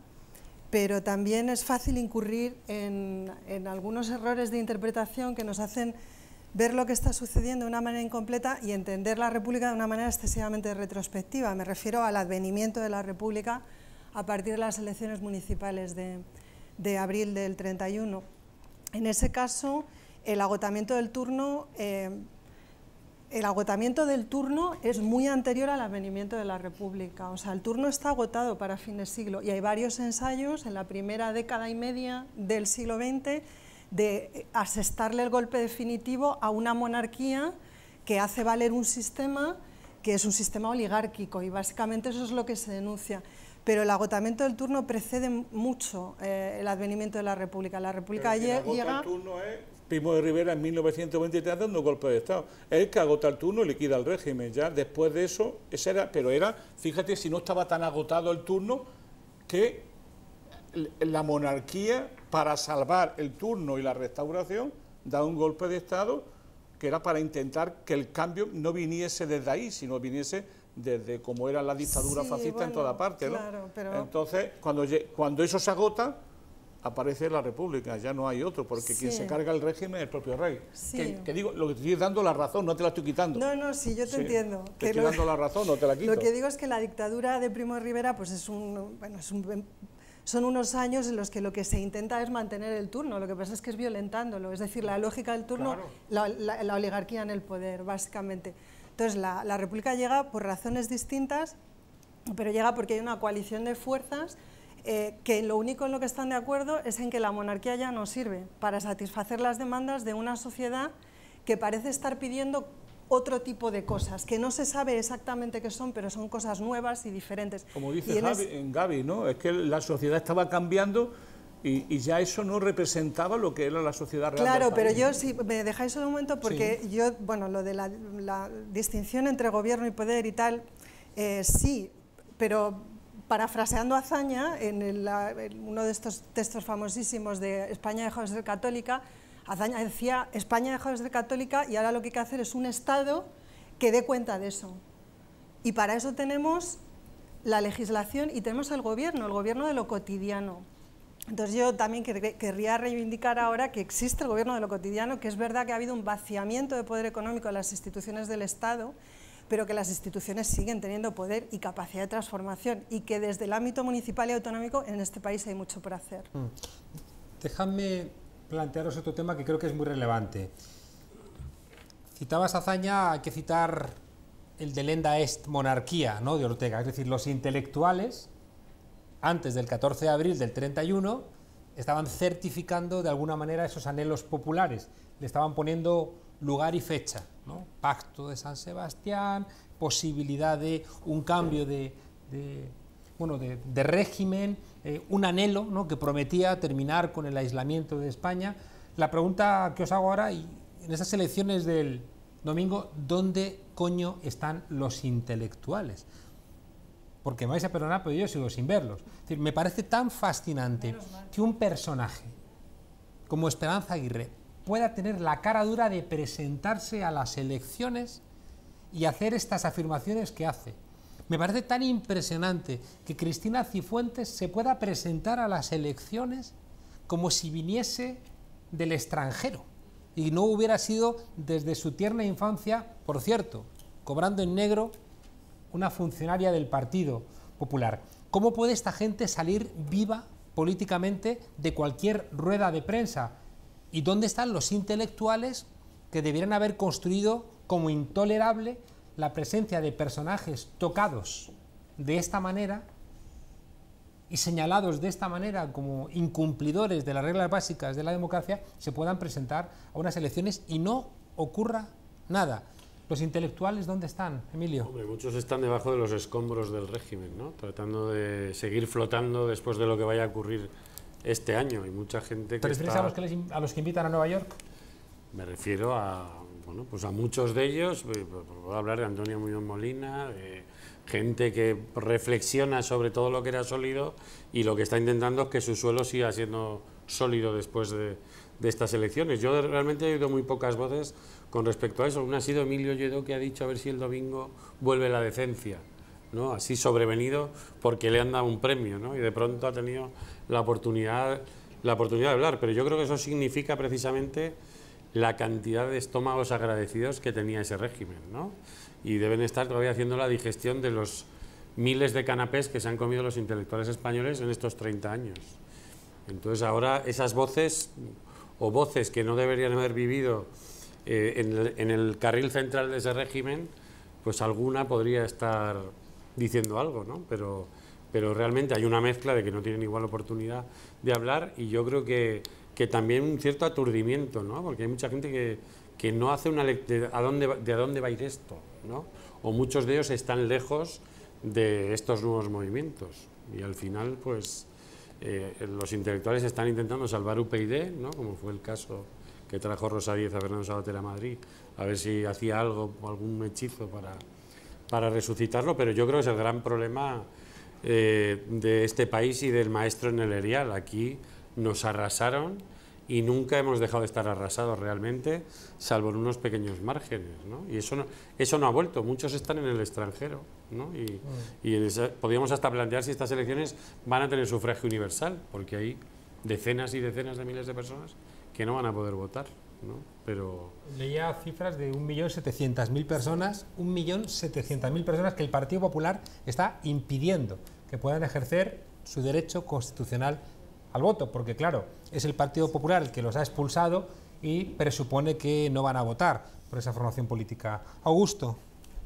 pero también es fácil incurrir en algunos errores de interpretación que nos hacen ver lo que está sucediendo de una manera incompleta y entender la República de una manera excesivamente retrospectiva. Me refiero al advenimiento de la República a partir de las elecciones municipales de abril del 31. En ese caso, el agotamiento del turno es muy anterior al advenimiento de la República. O sea, el turno está agotado para fin de siglo y hay varios ensayos en la primera década y media del siglo XX de asestarle el golpe definitivo a una monarquía que hace valer un sistema que es un sistema oligárquico, y básicamente eso es lo que se denuncia. Pero el agotamiento del turno precede mucho el advenimiento de la República. La República llega... El turno es Primo de Rivera en 1923 dando un golpe de Estado. Es el que agota el turno y liquida el régimen. Ya después de eso, fíjate si no estaba tan agotado el turno, que la monarquía, para salvar el turno y la restauración, da un golpe de Estado que era para intentar que el cambio no viniese desde ahí, sino viniese desde como era la dictadura fascista en toda parte, ¿no? Claro, pero... Entonces, cuando eso se agota, aparece la República, ya no hay otro, porque quien se carga el régimen es el propio rey. Sí. Que digo, lo que te estoy dando la razón, no te la estoy quitando. No, sí, yo te entiendo. Te estoy dando la razón, no te la quito. Lo que digo es que la dictadura de Primo de Rivera pues son unos años en los que lo que se intenta es mantener el turno, lo que pasa es que es violentándolo, es decir, la lógica del turno, claro. la oligarquía en el poder, básicamente. Entonces, la República llega por razones distintas, pero llega porque hay una coalición de fuerzas que lo único en lo que están de acuerdo es en que la monarquía ya no sirve para satisfacer las demandas de una sociedad que parece estar pidiendo otro tipo de cosas, que no se sabe exactamente qué son, pero son cosas nuevas y diferentes. Como dice Gaby, ¿no? Es que la sociedad estaba cambiando y ya eso no representaba lo que era la sociedad real. Claro, pero yo, si me dejáis un momento, porque sí. Yo, bueno, lo de la distinción entre gobierno y poder y tal, sí, pero parafraseando a Azaña, en uno de estos textos famosísimos de España dejó de ser católica, Azaña decía, España dejó de ser católica y ahora lo que hay que hacer es un Estado que dé cuenta de eso. Y para eso tenemos la legislación y tenemos el gobierno de lo cotidiano. Entonces yo también querría reivindicar ahora que existe el gobierno de lo cotidiano, que es verdad que ha habido un vaciamiento de poder económico en las instituciones del Estado, pero que las instituciones siguen teniendo poder y capacidad de transformación y que desde el ámbito municipal y autonómico en este país hay mucho por hacer. Déjame plantearos otro tema que creo que es muy relevante. Citabas a Azaña, hay que citar el de Lenda Est Monarquía, ¿no?, de Ortega, es decir, los intelectuales antes del 14 de abril del 31 estaban certificando de alguna manera esos anhelos populares, le estaban poniendo lugar y fecha, ¿no? Pacto de San Sebastián, posibilidad de un cambio de régimen, un anhelo, ¿no?, que prometía terminar con el aislamiento de España. La pregunta que os hago ahora, y en esas elecciones del domingo, ¿dónde coño están los intelectuales? Porque me vais a perdonar, pero yo sigo sin verlos. Es decir, me parece tan fascinante que un personaje como Esperanza Aguirre pueda tener la cara dura de presentarse a las elecciones y hacer estas afirmaciones que hace. Me parece tan impresionante que Cristina Cifuentes se pueda presentar a las elecciones como si viniese del extranjero y no hubiera sido desde su tierna infancia, por cierto, cobrando en negro, una funcionaria del Partido Popular. ¿Cómo puede esta gente salir viva políticamente de cualquier rueda de prensa? ¿Y dónde están los intelectuales que debieran haber construido como intolerable la presencia de personajes tocados de esta manera y señalados de esta manera como incumplidores de las reglas básicas de la democracia, se puedan presentar a unas elecciones y no ocurra nada? ¿Los intelectuales dónde están, Emilio? Hombre, muchos están debajo de los escombros del régimen, ¿no?, tratando de seguir flotando después de lo que vaya a ocurrir este año. Hay mucha gente que ¿Te refieres a los que invitan a Nueva York? Me refiero a, bueno, pues a muchos de ellos. Puedo hablar de Antonio Muñoz Molina, gente que reflexiona sobre todo lo que era sólido y lo que está intentando es que su suelo siga siendo sólido después de estas elecciones. Yo realmente he oído muy pocas voces con respecto a eso. Una ha sido Emilio Lledó, que ha dicho a ver si el domingo vuelve la decencia, ¿no? Así sobrevenido porque le han dado un premio, ¿no? Y de pronto ha tenido la oportunidad de hablar. Pero yo creo que eso significa precisamente la cantidad de estómagos agradecidos que tenía ese régimen, ¿no? Y deben estar todavía haciendo la digestión de los miles de canapés que se han comido los intelectuales españoles en estos 30 años. Entonces ahora esas voces, o voces que no deberían haber vivido en el carril central de ese régimen, pues alguna podría estar diciendo algo, ¿no? Pero realmente hay una mezcla de que no tienen igual oportunidad de hablar, y yo creo que también un cierto aturdimiento, ¿no? Porque hay mucha gente que no hace una lectura de a dónde va a ir esto, ¿no? O muchos de ellos están lejos de estos nuevos movimientos, y al final pues los intelectuales están intentando salvar UPyD, ¿no? Como fue el caso que trajo Rosa Díez a Bernardo Savater a Madrid, a ver si hacía algo, algún hechizo para resucitarlo, pero yo creo que es el gran problema de este país y del maestro en el erial. Aquí nos arrasaron y nunca hemos dejado de estar arrasados realmente, salvo en unos pequeños márgenes, ¿no? Y eso no ha vuelto, muchos están en el extranjero, ¿no? Y podríamos hasta plantear si estas elecciones van a tener sufragio universal, porque hay decenas y decenas de miles de personas que no van a poder votar, ¿no? Pero leía cifras de 1.700.000 personas, 1.700.000 personas que el Partido Popular está impidiendo que puedan ejercer su derecho constitucional al voto, porque claro, es el Partido Popular el que los ha expulsado y presupone que no van a votar por esa formación política. Augusto.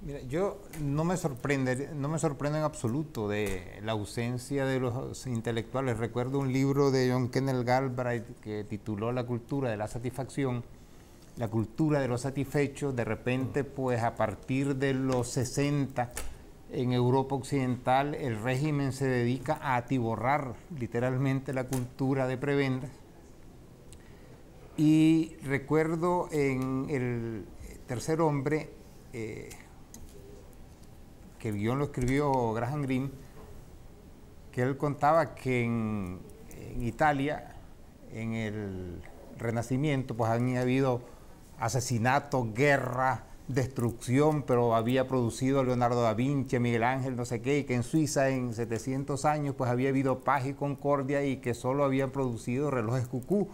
Mira, yo no me sorprende en absoluto de la ausencia de los intelectuales. Recuerdo un libro de John Kenneth Galbraith que tituló La cultura de la satisfacción, la cultura de los satisfechos. De repente, pues a partir de los 60, en Europa Occidental, el régimen se dedica a atiborrar literalmente la cultura de prebendas. Y recuerdo en El tercer hombre, que el guión lo escribió Graham Greene, que él contaba que en Italia, en el Renacimiento, pues han habido asesinatos, guerras, destrucción, pero había producido Leonardo da Vinci, Miguel Ángel, no sé qué, y que en Suiza en 700 años pues había habido paz y concordia y que solo habían producido relojes cucú,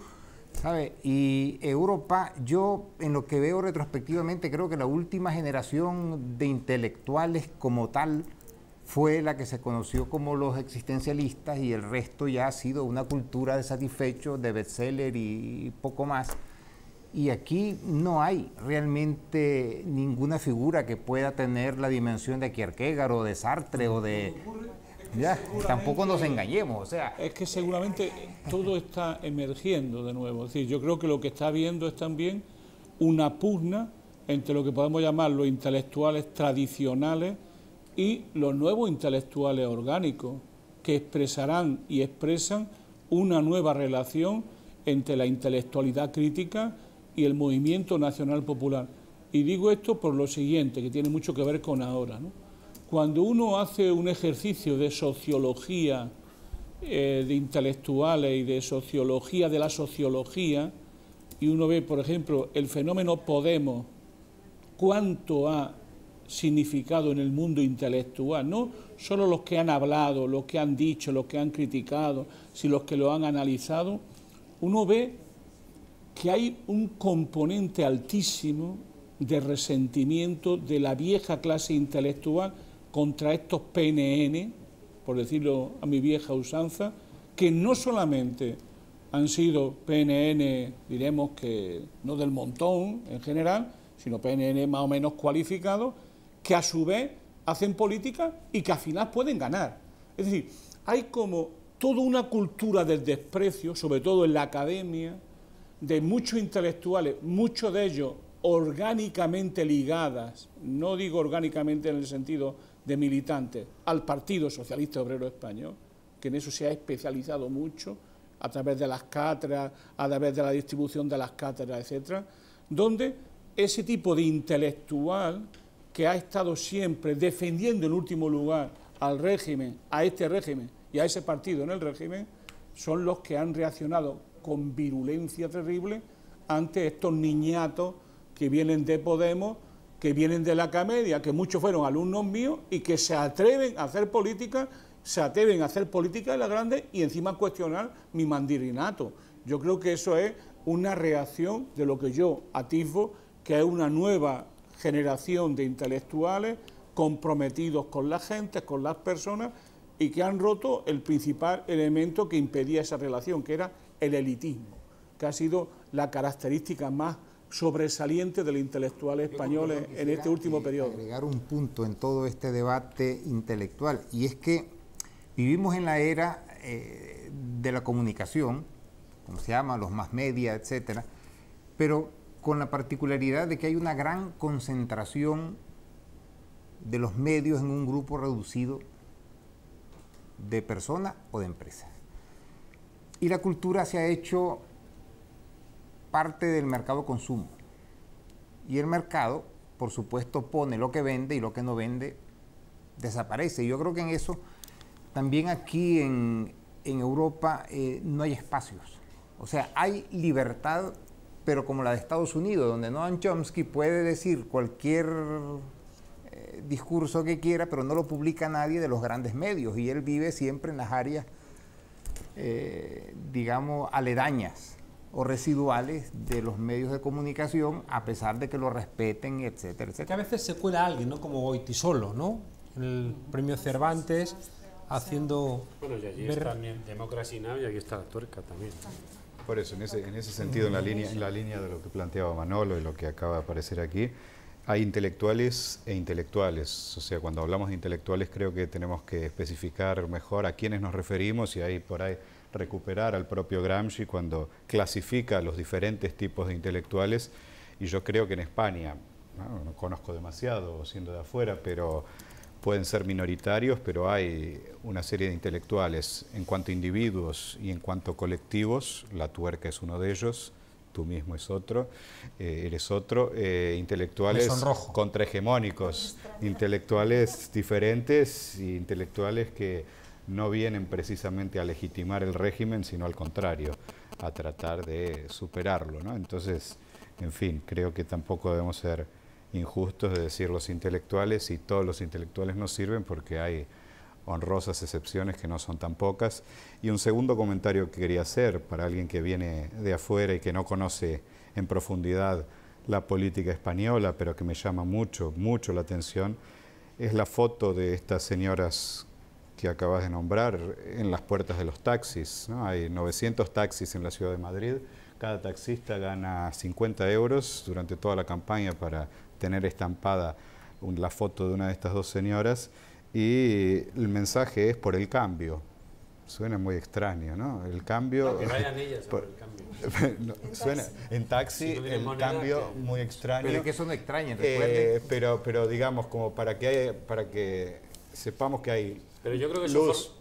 ¿sabe? Y Europa, yo en lo que veo retrospectivamente, creo que la última generación de intelectuales como tal fue la que se conoció como los existencialistas, y el resto ya ha sido una cultura de satisfechos, de bestseller y poco más. Y aquí no hay realmente ninguna figura que pueda tener la dimensión de Kierkegaard o de Sartre o de... Ya, tampoco nos engañemos, o sea... Es que seguramente todo está emergiendo de nuevo. Es decir, yo creo que lo que está habiendo es también una pugna entre lo que podemos llamar los intelectuales tradicionales y los nuevos intelectuales orgánicos, que expresarán y expresan una nueva relación entre la intelectualidad crítica y el movimiento nacional popular. Y digo esto por lo siguiente, que tiene mucho que ver con ahora, ¿no? Cuando uno hace un ejercicio de sociología de intelectuales y de sociología de la sociología, y uno ve, por ejemplo, el fenómeno Podemos, cuánto ha significado en el mundo intelectual, no solo los que han hablado, los que han dicho, los que han criticado, sino los que lo han analizado, uno ve que hay un componente altísimo de resentimiento de la vieja clase intelectual contra estos PNN, por decirlo a mi vieja usanza, que no solamente han sido PNN, diremos que no del montón en general, sino PNN más o menos cualificados, que a su vez hacen política y que al final pueden ganar. Es decir, hay como toda una cultura del desprecio, sobre todo en la academia, de muchos intelectuales, muchos de ellos orgánicamente ligadas, no digo orgánicamente en el sentido de militantes, al Partido Socialista Obrero Español, que en eso se ha especializado mucho, a través de las cátedras, a través de la distribución de las cátedras, etcétera, donde ese tipo de intelectual que ha estado siempre defendiendo en último lugar al régimen, a este régimen y a ese partido en el régimen, son los que han reaccionado con virulencia terrible ante estos niñatos que vienen de Podemos, que vienen de la Camedia, que muchos fueron alumnos míos y que se atreven a hacer política, en la grande y encima cuestionar mi mandarinato. Yo creo que eso es una reacción de lo que yo atisbo, que es una nueva generación de intelectuales comprometidos con la gente, con las personas, y que han roto el principal elemento que impedía esa relación, que era el elitismo, que ha sido la característica más sobresaliente de los intelectuales españoles en este último periodo. Agregar un punto en todo este debate intelectual, y es que vivimos en la era de la comunicación, como se llama, los mass media, etcétera, pero con la particularidad de que hay una gran concentración de los medios en un grupo reducido de personas o de empresas. Y la cultura se ha hecho parte del mercado consumo. Y el mercado, por supuesto, pone lo que vende y lo que no vende desaparece. Yo creo que en eso, también aquí en Europa, no hay espacios. O sea, hay libertad, pero como la de Estados Unidos, donde Noam Chomsky puede decir cualquier discurso que quiera, pero no lo publica nadie de los grandes medios, y él vive siempre en las áreas, digamos, aledañas o residuales de los medios de comunicación, a pesar de que lo respeten, etcétera, etcétera. Que a veces se cuela alguien, ¿no? Como Goytisolo, ¿no? En el premio Cervantes, haciendo... Bueno, y allí está Democracy Now! Y aquí está la tuerca también. Por eso, en ese sentido, en la línea de lo que planteaba Manolo y lo que acaba de aparecer aquí, hay intelectuales e intelectuales. O sea, cuando hablamos de intelectuales creo que tenemos que especificar mejor a quiénes nos referimos, y ahí por ahí recuperar al propio Gramsci cuando clasifica los diferentes tipos de intelectuales. Y yo creo que en España, no conozco demasiado siendo de afuera, pero pueden ser minoritarios, pero hay una serie de intelectuales en cuanto a individuos y en cuanto a colectivos. La tuerca es uno de ellos, tú mismo es otro, eres otro, intelectuales contrahegemónicos, intelectuales diferentes y intelectuales que no vienen precisamente a legitimar el régimen, sino al contrario, a tratar de superarlo, ¿no? Entonces, en fin, creo que tampoco debemos ser injustos de decir los intelectuales, y todos los intelectuales no sirven, porque hay honrosas excepciones que no son tan pocas. Y un segundo comentario que quería hacer para alguien que viene de afuera y que no conoce en profundidad la política española, pero que me llama mucho la atención, es la foto de estas señoras que acabas de nombrar en las puertas de los taxis, ¿no? Hay 900 taxis en la ciudad de Madrid, cada taxista gana 50 euros durante toda la campaña para tener estampada la foto de una de estas dos señoras, y el mensaje es por el cambio. Suena muy extraño, ¿no? El cambio... No, que vayan ellas por el cambio. No, suena en taxi, si el cambio muy extraño. Pero es que eso no extraña, recuerden. Pero digamos, como para que sepamos que hay... Pero yo creo que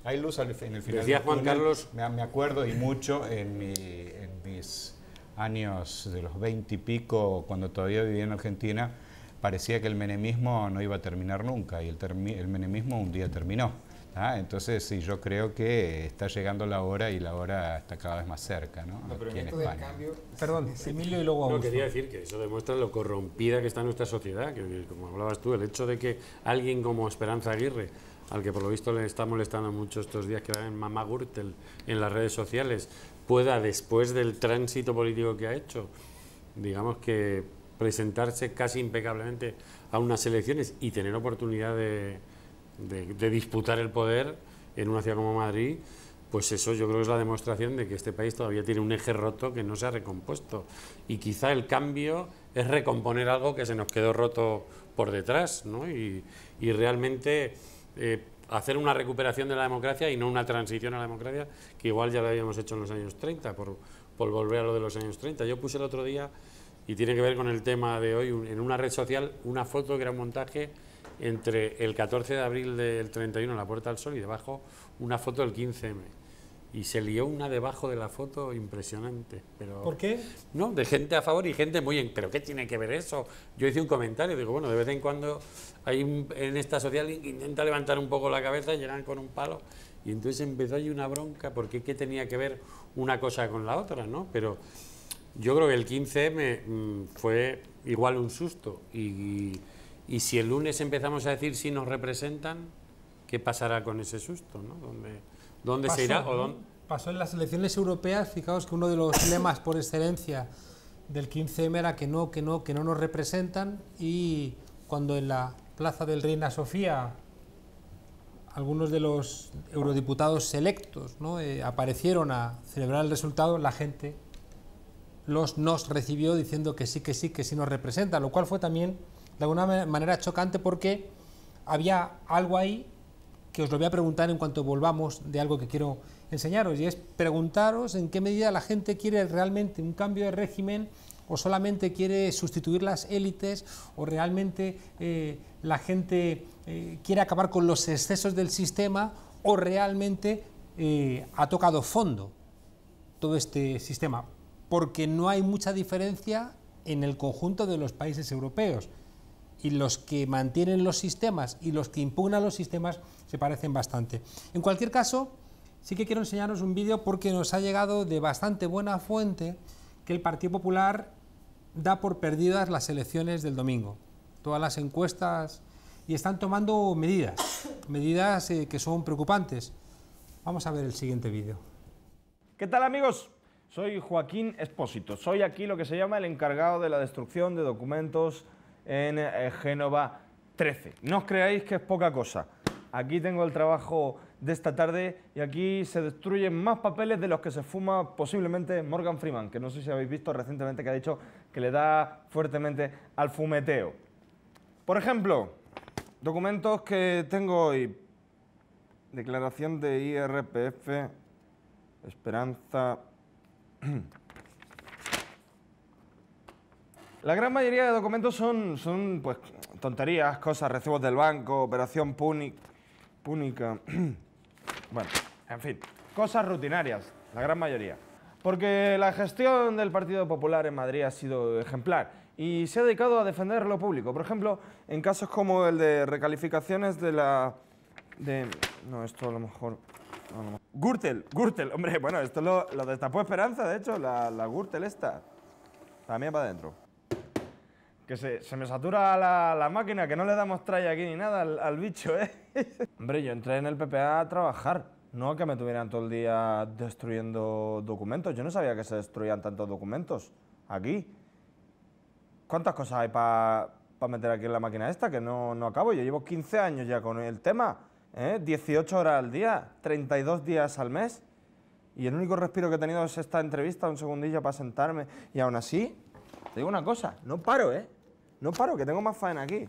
hay luz en el final. Decía Juan Carlos... Me acuerdo, y mucho, en mis años de los 20 y pico, cuando todavía vivía en Argentina, parecía que el menemismo no iba a terminar nunca, y el menemismo un día terminó. Entonces, sí, yo creo que está llegando la hora, y la hora está cada vez más cerca, ¿no? Aquí en España. Perdón, Emilio, y luego No, vamos. quería decir que eso demuestra lo corrompida que está nuestra sociedad, que como hablabas tú, el hecho de que alguien como Esperanza Aguirre, al que por lo visto le está molestando mucho estos días que va en Mamá Gürtel en las redes sociales, pueda, después del tránsito político que ha hecho, digamos que presentarse casi impecablemente a unas elecciones y tener oportunidad de disputar el poder en una ciudad como Madrid, pues eso yo creo que es la demostración de que este país todavía tiene un eje roto que no se ha recompuesto, y quizá el cambio es recomponer algo que se nos quedó roto por detrás, ¿no? Y realmente hacer una recuperación de la democracia y no una transición a la democracia, que igual ya lo habíamos hecho en los años 30, por volver a lo de los años 30. Yo puse el otro día, y tiene que ver con el tema de hoy, en una red social, una foto que era un montaje entre el 14 de abril del 31 en la Puerta del Sol y debajo una foto del 15M. y se lió una debajo de la foto impresionante. Pero, ¿Por qué? No, de gente a favor y gente muy... ¿Pero qué tiene que ver eso? Yo hice un comentario, digo, bueno, de vez en cuando hay en esta sociedad alguien que intenta levantar un poco la cabeza y llegan con un palo. Y entonces empezó ahí una bronca, porque ¿qué tenía que ver una cosa con la otra, no? Pero yo creo que el 15M fue igual un susto. Y si el lunes empezamos a decir si nos representan, ¿qué pasará con ese susto, no? ¿Dónde se irá? Pasó en las elecciones europeas, fijaos que uno de los lemas por excelencia del 15M era que no nos representan, y cuando en la plaza del Reina Sofía algunos de los eurodiputados electos, ¿no?, aparecieron a celebrar el resultado, la gente nos recibió diciendo que sí nos representa, lo cual fue también de alguna manera chocante, porque había algo ahí que os lo voy a preguntar en cuanto volvamos, de algo que quiero enseñaros, y es preguntaros en qué medida la gente quiere realmente un cambio de régimen, o solamente quiere sustituir las élites, o realmente la gente quiere acabar con los excesos del sistema, o realmente ha tocado fondo todo este sistema, porque no hay mucha diferencia en el conjunto de los países europeos, y los que mantienen los sistemas y los que impugnan los sistemas se parecen bastante. En cualquier caso, sí que quiero enseñaros un vídeo, porque nos ha llegado de bastante buena fuente que el Partido Popular da por perdidas las elecciones del domingo. Todas las encuestas, y están tomando medidas que son preocupantes. Vamos a ver el siguiente vídeo. ¿Qué tal, amigos? Soy Joaquín Expósito. Soy aquí lo que se llama el encargado de la destrucción de documentos en Génova 13. No os creáis que es poca cosa. Aquí tengo el trabajo de esta tarde y aquí se destruyen más papeles de los que se fuma posiblemente Morgan Freeman, que no sé si habéis visto recientemente que ha dicho que le da fuertemente al fumeteo. Por ejemplo, documentos que tengo hoy. Declaración de IRPF, Esperanza. La gran mayoría de documentos son pues, tonterías, cosas, recibos del banco, operación púnica. Bueno, en fin, cosas rutinarias, la gran mayoría. Porque la gestión del Partido Popular en Madrid ha sido ejemplar y se ha dedicado a defender lo público. Por ejemplo, en casos como el de recalificaciones de la... No, esto a lo mejor... No. Gürtel, hombre, bueno, esto lo destapó Esperanza, de hecho, la Gürtel esta. También para adentro. Que se me satura la máquina, que no le damos try aquí ni nada al bicho, ¿eh? Hombre, yo entré en el PPA a trabajar, no a que me tuvieran todo el día destruyendo documentos. Yo no sabía que se destruían tantos documentos aquí. ¿Cuántas cosas hay para meter aquí en la máquina esta? Que no acabo. Yo llevo 15 años ya con el tema, ¿eh? 18 horas al día, 32 días al mes. Y el único respiro que he tenido es esta entrevista, un segundillo para sentarme. Y aún así, te digo una cosa, no paro, ¿eh? No paro, que tengo más faena aquí.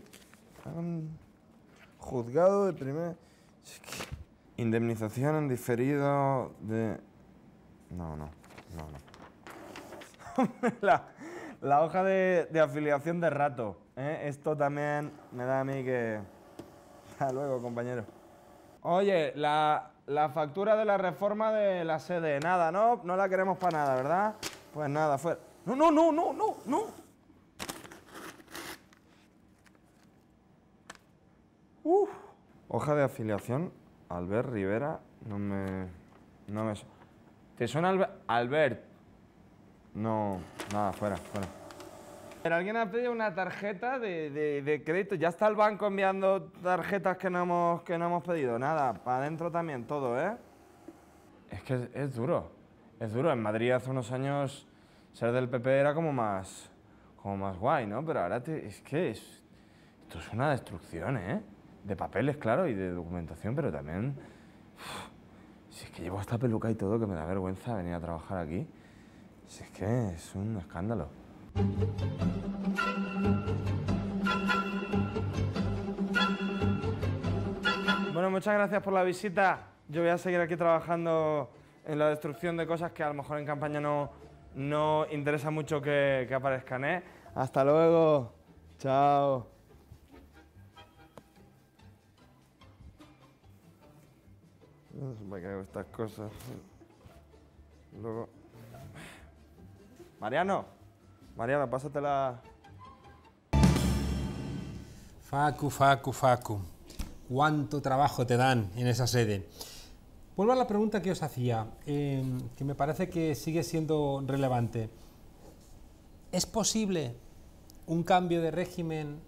Juzgado de primer... Indemnización en diferido de... No. La hoja de afiliación de rato, ¿eh? Esto también me da a mí que... Hasta luego, compañero. Oye, la factura de la reforma de la sede, nada, ¿no? No la queremos para nada, ¿verdad? Pues nada, fuera. No. Hoja de afiliación, Albert Rivera, no me... ¿Te suena Albert? No, nada, fuera. Pero alguien ha pedido una tarjeta de crédito. Ya está el banco enviando tarjetas que no hemos pedido. Nada, para adentro también todo, ¿eh? Es que es duro. Es duro. En Madrid hace unos años ser del PP era como más guay, ¿no? Pero ahora esto es una destrucción, ¿eh? De papeles, claro, y de documentación, pero también... Si es que llevo esta peluca y todo, que me da vergüenza venir a trabajar aquí. Si es que es un escándalo. Bueno, muchas gracias por la visita. Yo voy a seguir aquí trabajando en la destrucción de cosas que a lo mejor en campaña no interesa mucho que aparezcan, ¿eh? Hasta luego. Chao. Me cago en estas cosas. Luego... Mariano, pásatela. Facu. ¿Cuánto trabajo te dan en esa sede? Vuelvo a la pregunta que os hacía, que me parece que sigue siendo relevante. ¿Es posible un cambio de régimen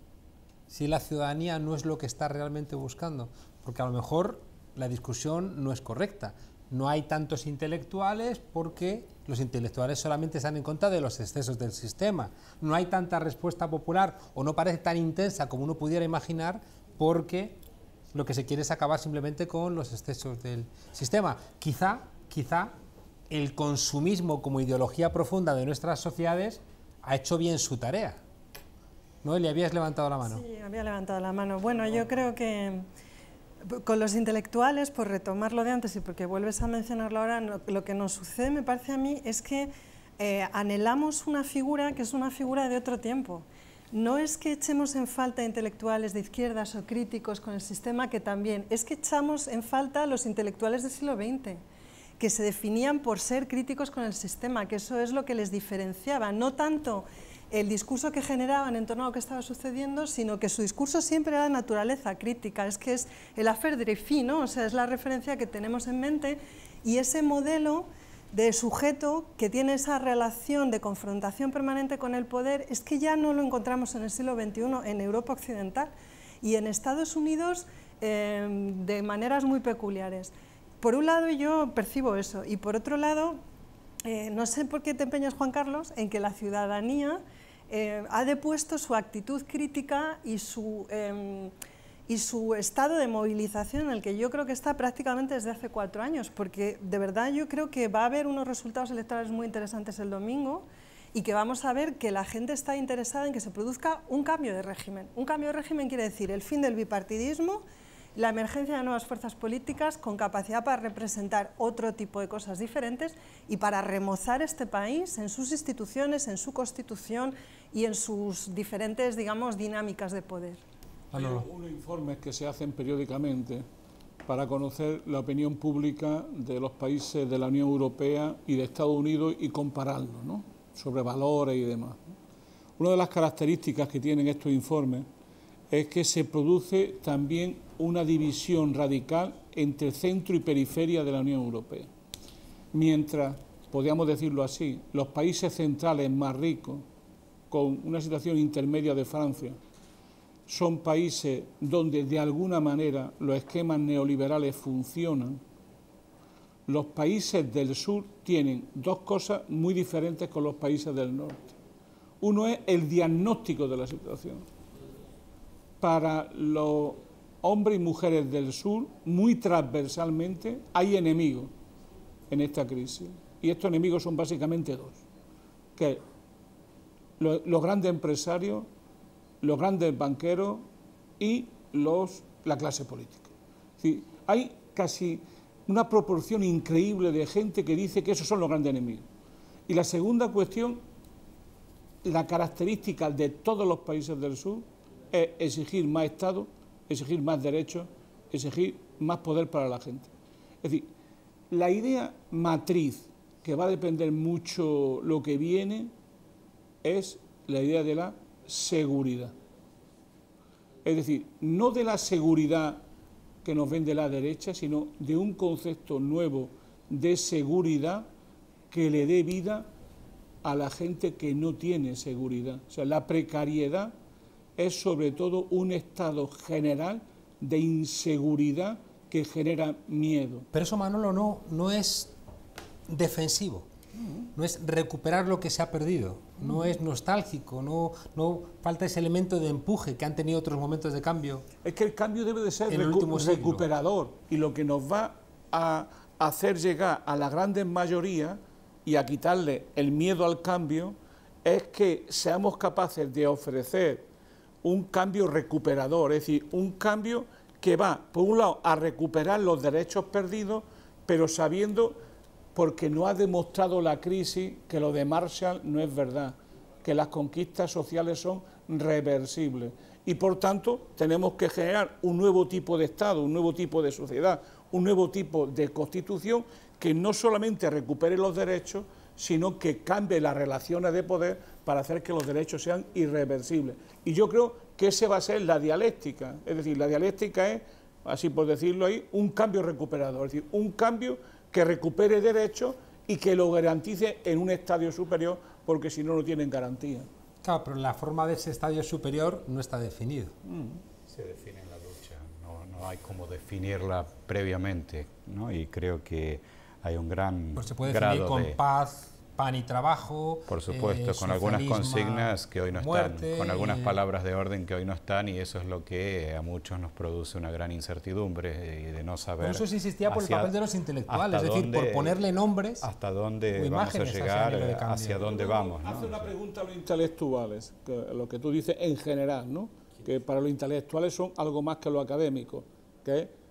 si la ciudadanía no es lo que está realmente buscando? Porque a lo mejor la discusión no es correcta. No hay tantos intelectuales porque los intelectuales solamente están en contra de los excesos del sistema. No hay tanta respuesta popular o no parece tan intensa como uno pudiera imaginar porque lo que se quiere es acabar simplemente con los excesos del sistema. Quizá el consumismo como ideología profunda de nuestras sociedades ha hecho bien su tarea. Noelia, habías levantado la mano. Sí, había levantado la mano. Bueno, yo creo que con los intelectuales, por retomarlo de antes y porque vuelves a mencionarlo ahora, lo que nos sucede, me parece a mí, es que anhelamos una figura que es una figura de otro tiempo. No es que echemos en falta intelectuales de izquierdas o críticos con el sistema, que también, es que echamos en falta a los intelectuales del siglo XX, que se definían por ser críticos con el sistema, que eso es lo que les diferenciaba, no tanto el discurso que generaban en torno a lo que estaba sucediendo, sino que su discurso siempre era de naturaleza crítica, es que es el affaire de Dreyfus, ¿no? O sea, es la referencia que tenemos en mente, y ese modelo de sujeto que tiene esa relación de confrontación permanente con el poder, es que ya no lo encontramos en el siglo XXI en Europa occidental y en Estados Unidos de maneras muy peculiares. Por un lado yo percibo eso, y por otro lado, no sé por qué te empeñas, Juan Carlos, en que la ciudadanía ha depuesto su actitud crítica y su estado de movilización en el que yo creo que está prácticamente desde hace 4 años, porque de verdad yo creo que va a haber unos resultados electorales muy interesantes el domingo y que vamos a ver que la gente está interesada en que se produzca un cambio de régimen. Un cambio de régimen quiere decir el fin del bipartidismo, la emergencia de nuevas fuerzas políticas con capacidad para representar otro tipo de cosas diferentes y para remozar este país en sus instituciones, en su constitución y en sus diferentes, digamos, dinámicas de poder. Hay unos informes que se hacen periódicamente para conocer la opinión pública de los países de la Unión Europea y de Estados Unidos y compararlo, ¿no?, sobre valores y demás. Una de las características que tienen estos informes es que se produce también una división radical entre centro y periferia de la Unión Europea. Mientras, podríamos decirlo así, los países centrales más ricos, con una situación intermedia de Francia, son países donde de alguna manera los esquemas neoliberales funcionan, los países del sur tienen dos cosas muy diferentes con los países del norte. Uno es el diagnóstico de la situación. Para los hombres y mujeres del sur, muy transversalmente, hay enemigos en esta crisis. Y estos enemigos son básicamente dos, que los grandes empresarios, los grandes banqueros y la clase política. Es decir, hay casi una proporción increíble de gente que dice que esos son los grandes enemigos. Y la segunda cuestión, la característica de todos los países del sur es exigir más Estado, exigir más derechos, exigir más poder para la gente. Es decir, la idea matriz que va a depender mucho lo que viene es la idea de la seguridad. Es decir, no de la seguridad que nos vende la derecha, sino de un concepto nuevo de seguridad que le dé vida a la gente que no tiene seguridad. O sea, la precariedad es sobre todo un estado general de inseguridad que genera miedo. Pero eso, Manolo, no es defensivo. No es recuperar lo que se ha perdido, no es nostálgico, no falta ese elemento de empuje que han tenido otros momentos de cambio. Es que el cambio debe de ser recuperador, y lo que nos va a hacer llegar a la gran mayoría y a quitarle el miedo al cambio es que seamos capaces de ofrecer un cambio recuperador, es decir, un cambio que va, por un lado, a recuperar los derechos perdidos, pero sabiendo, porque no ha demostrado la crisis, que lo de Marshall no es verdad, que las conquistas sociales son reversibles. Y por tanto tenemos que generar un nuevo tipo de Estado, un nuevo tipo de sociedad, un nuevo tipo de constitución que no solamente recupere los derechos, sino que cambie las relaciones de poder para hacer que los derechos sean irreversibles. Y yo creo que esa va a ser la dialéctica, es decir, la dialéctica es, así por decirlo ahí, un cambio recuperador, es decir, un cambio que recupere derechos y que lo garantice en un estadio superior, porque si no, no tienen garantía. Claro, pero la forma de ese estadio superior no está definido. Se define en la lucha, no hay como definirla previamente, ¿no? Y creo que hay un gran Pues se puede grado definir con de, paz, pan y trabajo. por supuesto, con algunas consignas que hoy no muerte, están, con algunas palabras de orden que hoy no están, y eso es lo que a muchos nos produce una gran incertidumbre y de no saber. Por eso se insistía por el papel de los intelectuales, es decir, dónde, por ponerle nombres hasta dónde o vamos a imágenes llegar, de cambio. hacia dónde vamos, ¿no? Hace una pregunta a los intelectuales, lo que tú dices en general, ¿no? Que para los intelectuales son algo más que lo académico, que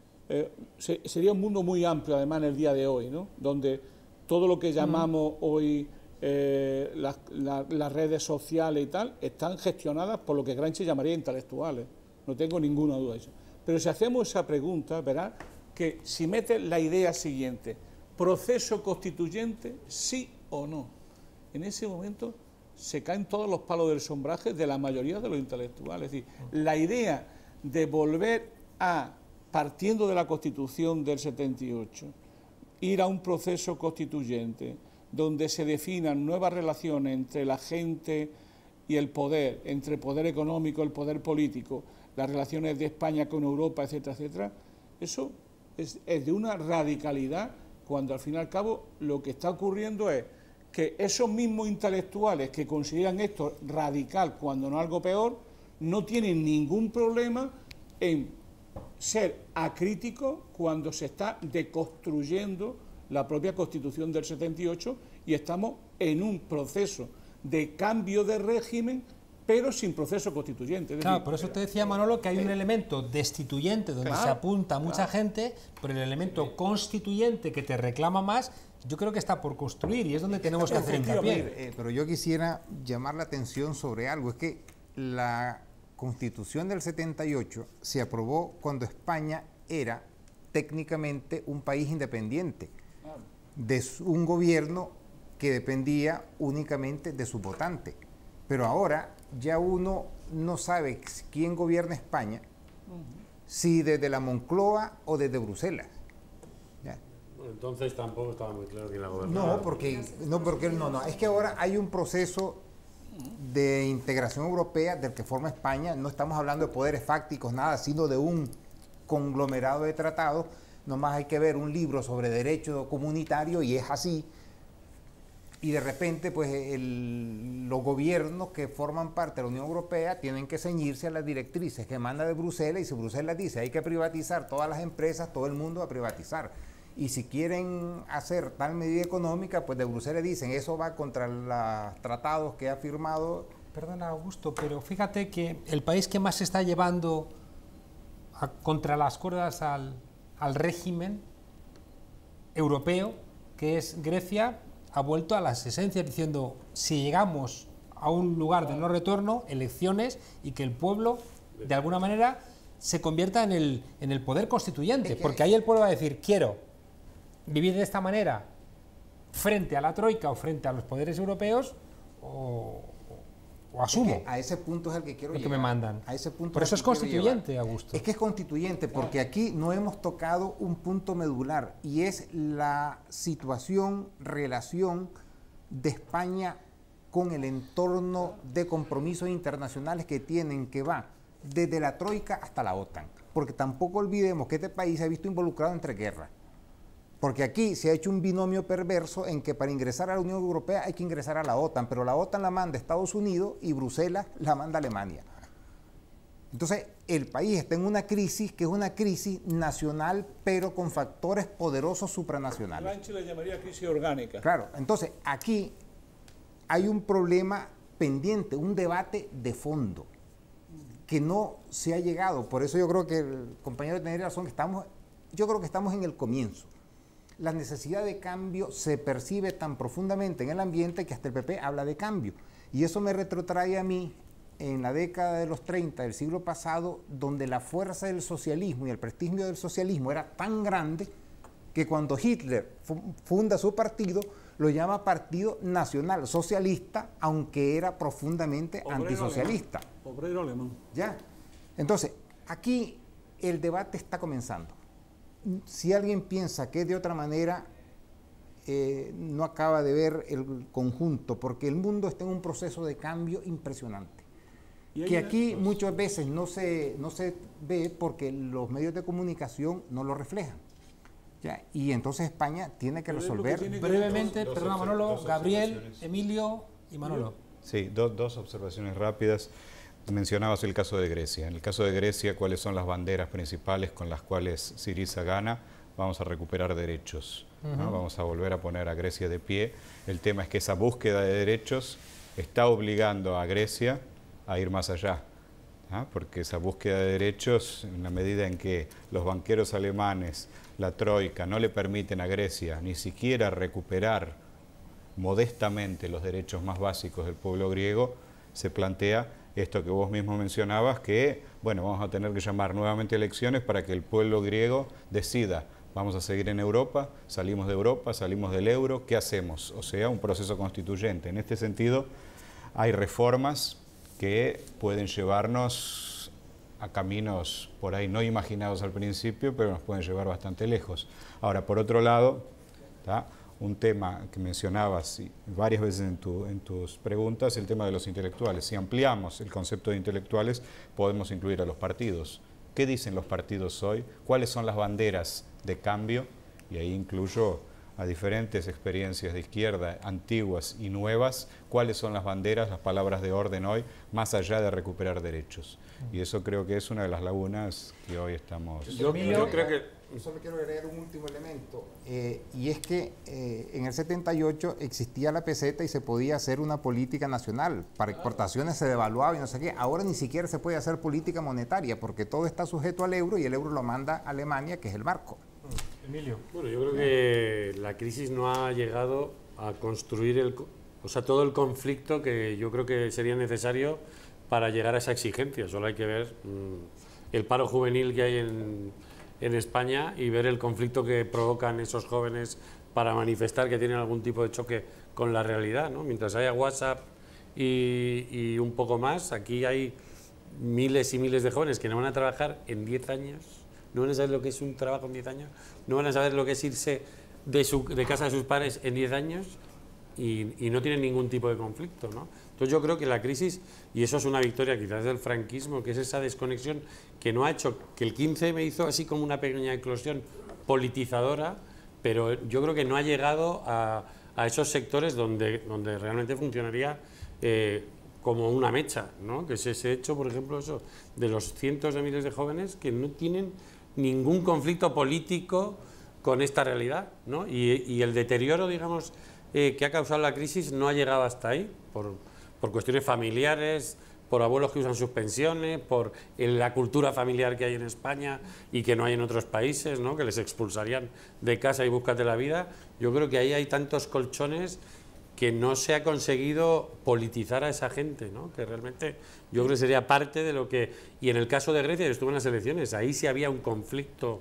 sería un mundo muy amplio, además, en el día de hoy, ¿no? Donde todo lo que llamamos hoy las redes sociales y tal, están gestionadas por lo que Gramsci llamaría intelectuales, no tengo ninguna duda de eso. Pero si hacemos esa pregunta, verás que si metes la idea siguiente, proceso constituyente, sí o no, en ese momento se caen todos los palos del sombraje de la mayoría de los intelectuales. Es decir, la idea de volver a, partiendo de la Constitución del 78, ir a un proceso constituyente donde se definan nuevas relaciones entre la gente y el poder, entre el poder económico y el poder político, las relaciones de España con Europa, etcétera, etcétera, eso es de una radicalidad, cuando al fin y al cabo lo que está ocurriendo es que esos mismos intelectuales que consideran esto radical, cuando no algo peor, no tienen ningún problema en ser acríticos cuando se está deconstruyendo la propia Constitución del 78 y estamos en un proceso de cambio de régimen, pero sin proceso constituyente. Claro, por eso te decía, Manolo, que hay un elemento destituyente donde se apunta mucha gente, pero el elemento constituyente que te reclama más, yo creo que está por construir y es donde tenemos que hacer hincapié. Pero yo quisiera llamar la atención sobre algo, es que la Constitución del 78 se aprobó cuando España era técnicamente un país independiente, de un gobierno que dependía únicamente de sus votantes. Pero ahora ya uno no sabe quién gobierna España, si desde la Moncloa o desde Bruselas. ¿Ya? Bueno, entonces tampoco estaba muy claro quién la gobernaba. No, es que ahora hay un proceso de integración europea del que forma España. No estamos hablando de poderes fácticos, nada, sino de un conglomerado de tratados. Nomás hay que ver un libro sobre derecho comunitario y es así. Y de repente, pues, los gobiernos que forman parte de la Unión Europea tienen que ceñirse a las directrices que manda de Bruselas, y si Bruselas dice hay que privatizar todas las empresas, todo el mundo va a privatizar. Y si quieren hacer tal medida económica, pues de Bruselas dicen eso va contra los tratados que ha firmado. Perdona, Augusto, pero fíjate que el país que más se está llevando contra las cuerdas al régimen europeo, que es Grecia, ha vuelto a las esencias diciendo, si llegamos a un lugar de no retorno, elecciones, y que el pueblo, de alguna manera, se convierta en el poder constituyente, porque ahí el pueblo va a decir, quiero vivir de esta manera frente a la troika o frente a los poderes europeos, o asumo. Es que a ese punto es el que quiero lo llegar. que me mandan. A ese punto por eso es constituyente, Augusto. Es que es constituyente, porque aquí no hemos tocado un punto medular, y es la situación, relación de España con el entorno de compromisos internacionales que tienen, que va desde la troika hasta la OTAN. Porque tampoco olvidemos que este país se ha visto involucrado entre guerras. Porque aquí se ha hecho un binomio perverso en que para ingresar a la Unión Europea hay que ingresar a la OTAN, pero la OTAN la manda Estados Unidos y Bruselas la manda Alemania. Entonces, el país está en una crisis que es una crisis nacional, pero con factores poderosos supranacionales. Gramsci le llamaría crisis orgánica. Claro, entonces aquí hay un problema pendiente, un debate de fondo, que no se ha llegado. Por eso yo creo que el compañero tiene razón, yo creo que estamos en el comienzo. La necesidad de cambio se percibe tan profundamente en el ambiente que hasta el PP habla de cambio. Y eso me retrotrae a mí en la década de los 30 del siglo pasado, donde la fuerza del socialismo y el prestigio del socialismo era tan grande que cuando Hitler funda su partido, lo llama Partido Nacional Socialista, aunque era profundamente antisocialista. Obrero alemán. ¿Ya? Entonces, aquí el debate está comenzando. Si alguien piensa que es de otra manera, no acaba de ver el conjunto, porque el mundo está en un proceso de cambio impresionante. Que aquí muchas veces no se ve porque los medios de comunicación no lo reflejan. ¿Ya? Y entonces España tiene que resolver. Brevemente, perdona Manolo, Gabriel, Emilio y Manolo. Sí, dos observaciones rápidas. Mencionabas el caso de Grecia. En el caso de Grecia, ¿cuáles son las banderas principales con las cuales Syriza gana? Vamos a recuperar derechos, ¿no? Vamos a volver a poner a Grecia de pie. El tema es que esa búsqueda de derechos está obligando a Grecia a ir más allá, ¿ah? Porque esa búsqueda de derechos, en la medida en que los banqueros alemanes, la Troika, no le permiten a Grecia ni siquiera recuperar modestamente los derechos más básicos del pueblo griego, se plantea esto que vos mismo mencionabas, que, bueno, vamos a tener que llamar nuevamente elecciones para que el pueblo griego decida, vamos a seguir en Europa, salimos del euro, ¿qué hacemos? O sea, un proceso constituyente. En este sentido, hay reformas que pueden llevarnos a caminos por ahí no imaginados al principio, pero nos pueden llevar bastante lejos. Ahora, por otro lado, ¿tá? Un tema que mencionabas varias veces en tus preguntas, el tema de los intelectuales. Si ampliamos el concepto de intelectuales, podemos incluir a los partidos. ¿Qué dicen los partidos hoy? ¿Cuáles son las banderas de cambio? Y ahí incluyo a diferentes experiencias de izquierda, antiguas y nuevas. ¿Cuáles son las banderas, las palabras de orden hoy, más allá de recuperar derechos? Y eso creo que es una de las lagunas que hoy estamos... Yo creo que... Solo quiero agregar un último elemento, y es que en el 78 existía la peseta y se podía hacer una política nacional. Para exportaciones se devaluaba y no sé qué. Ahora ni siquiera se puede hacer política monetaria porque todo está sujeto al euro y el euro lo manda Alemania, que es el marco. Emilio. Bueno, yo creo que la crisis no ha llegado a construir todo el conflicto que yo creo que sería necesario para llegar a esa exigencia. Solo hay que ver el paro juvenil que hay en España y ver el conflicto que provocan esos jóvenes para manifestar que tienen algún tipo de choque con la realidad, ¿no? Mientras haya WhatsApp y un poco más, aquí hay miles y miles de jóvenes que no van a trabajar en 10 años, no van a saber lo que es un trabajo en 10 años, no van a saber lo que es irse de casa de sus padres en 10 años y no tienen ningún tipo de conflicto, ¿no? Entonces yo creo que la crisis, y eso es una victoria quizás del franquismo, que es esa desconexión que no ha hecho, que el 15 me hizo así como una pequeña eclosión politizadora, pero yo creo que no ha llegado a esos sectores donde realmente funcionaría como una mecha, ¿no? Que es ese hecho, por ejemplo, eso de los cientos de miles de jóvenes que no tienen ningún conflicto político con esta realidad, ¿no? Y el deterioro, digamos, que ha causado la crisis no ha llegado hasta ahí, por cuestiones familiares, por abuelos que usan sus pensiones, por la cultura familiar que hay en España y que no hay en otros países, ¿no? Que les expulsarían de casa y búscate la vida. Yo creo que ahí hay tantos colchones que no se ha conseguido politizar a esa gente, ¿no? Que realmente yo creo que sería parte de lo que... Y en el caso de Grecia, yo estuve en las elecciones, ahí sí había un conflicto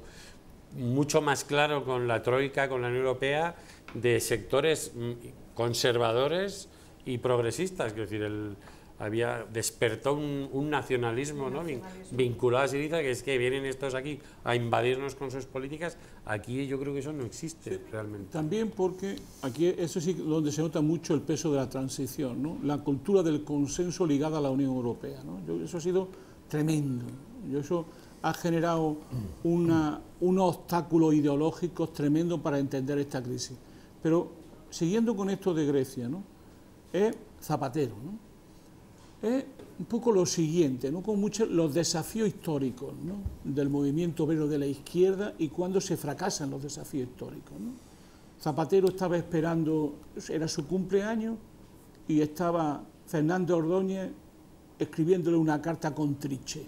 mucho más claro con la Troika, con la Unión Europea, de sectores conservadores y progresistas, es decir, despertó un nacionalismo, ¿no? Vinculado a Syriza, que es que vienen estos aquí a invadirnos con sus políticas. Aquí yo creo que eso no existe realmente. También porque aquí eso sí donde se nota mucho el peso de la transición, ¿no? La cultura del consenso ligada a la Unión Europea, ¿no? Eso ha sido tremendo. Eso ha generado unos obstáculos ideológicos tremendos para entender esta crisis. Pero siguiendo con esto de Grecia, ¿no? Es Zapatero, ¿no? Es un poco lo siguiente, ¿no? Con muchos los desafíos históricos, ¿no? Del movimiento obrero de la izquierda y cuando se fracasan los desafíos históricos, ¿no? Zapatero estaba esperando, era su cumpleaños y estaba Fernández Ordóñez escribiéndole una carta con Trichet.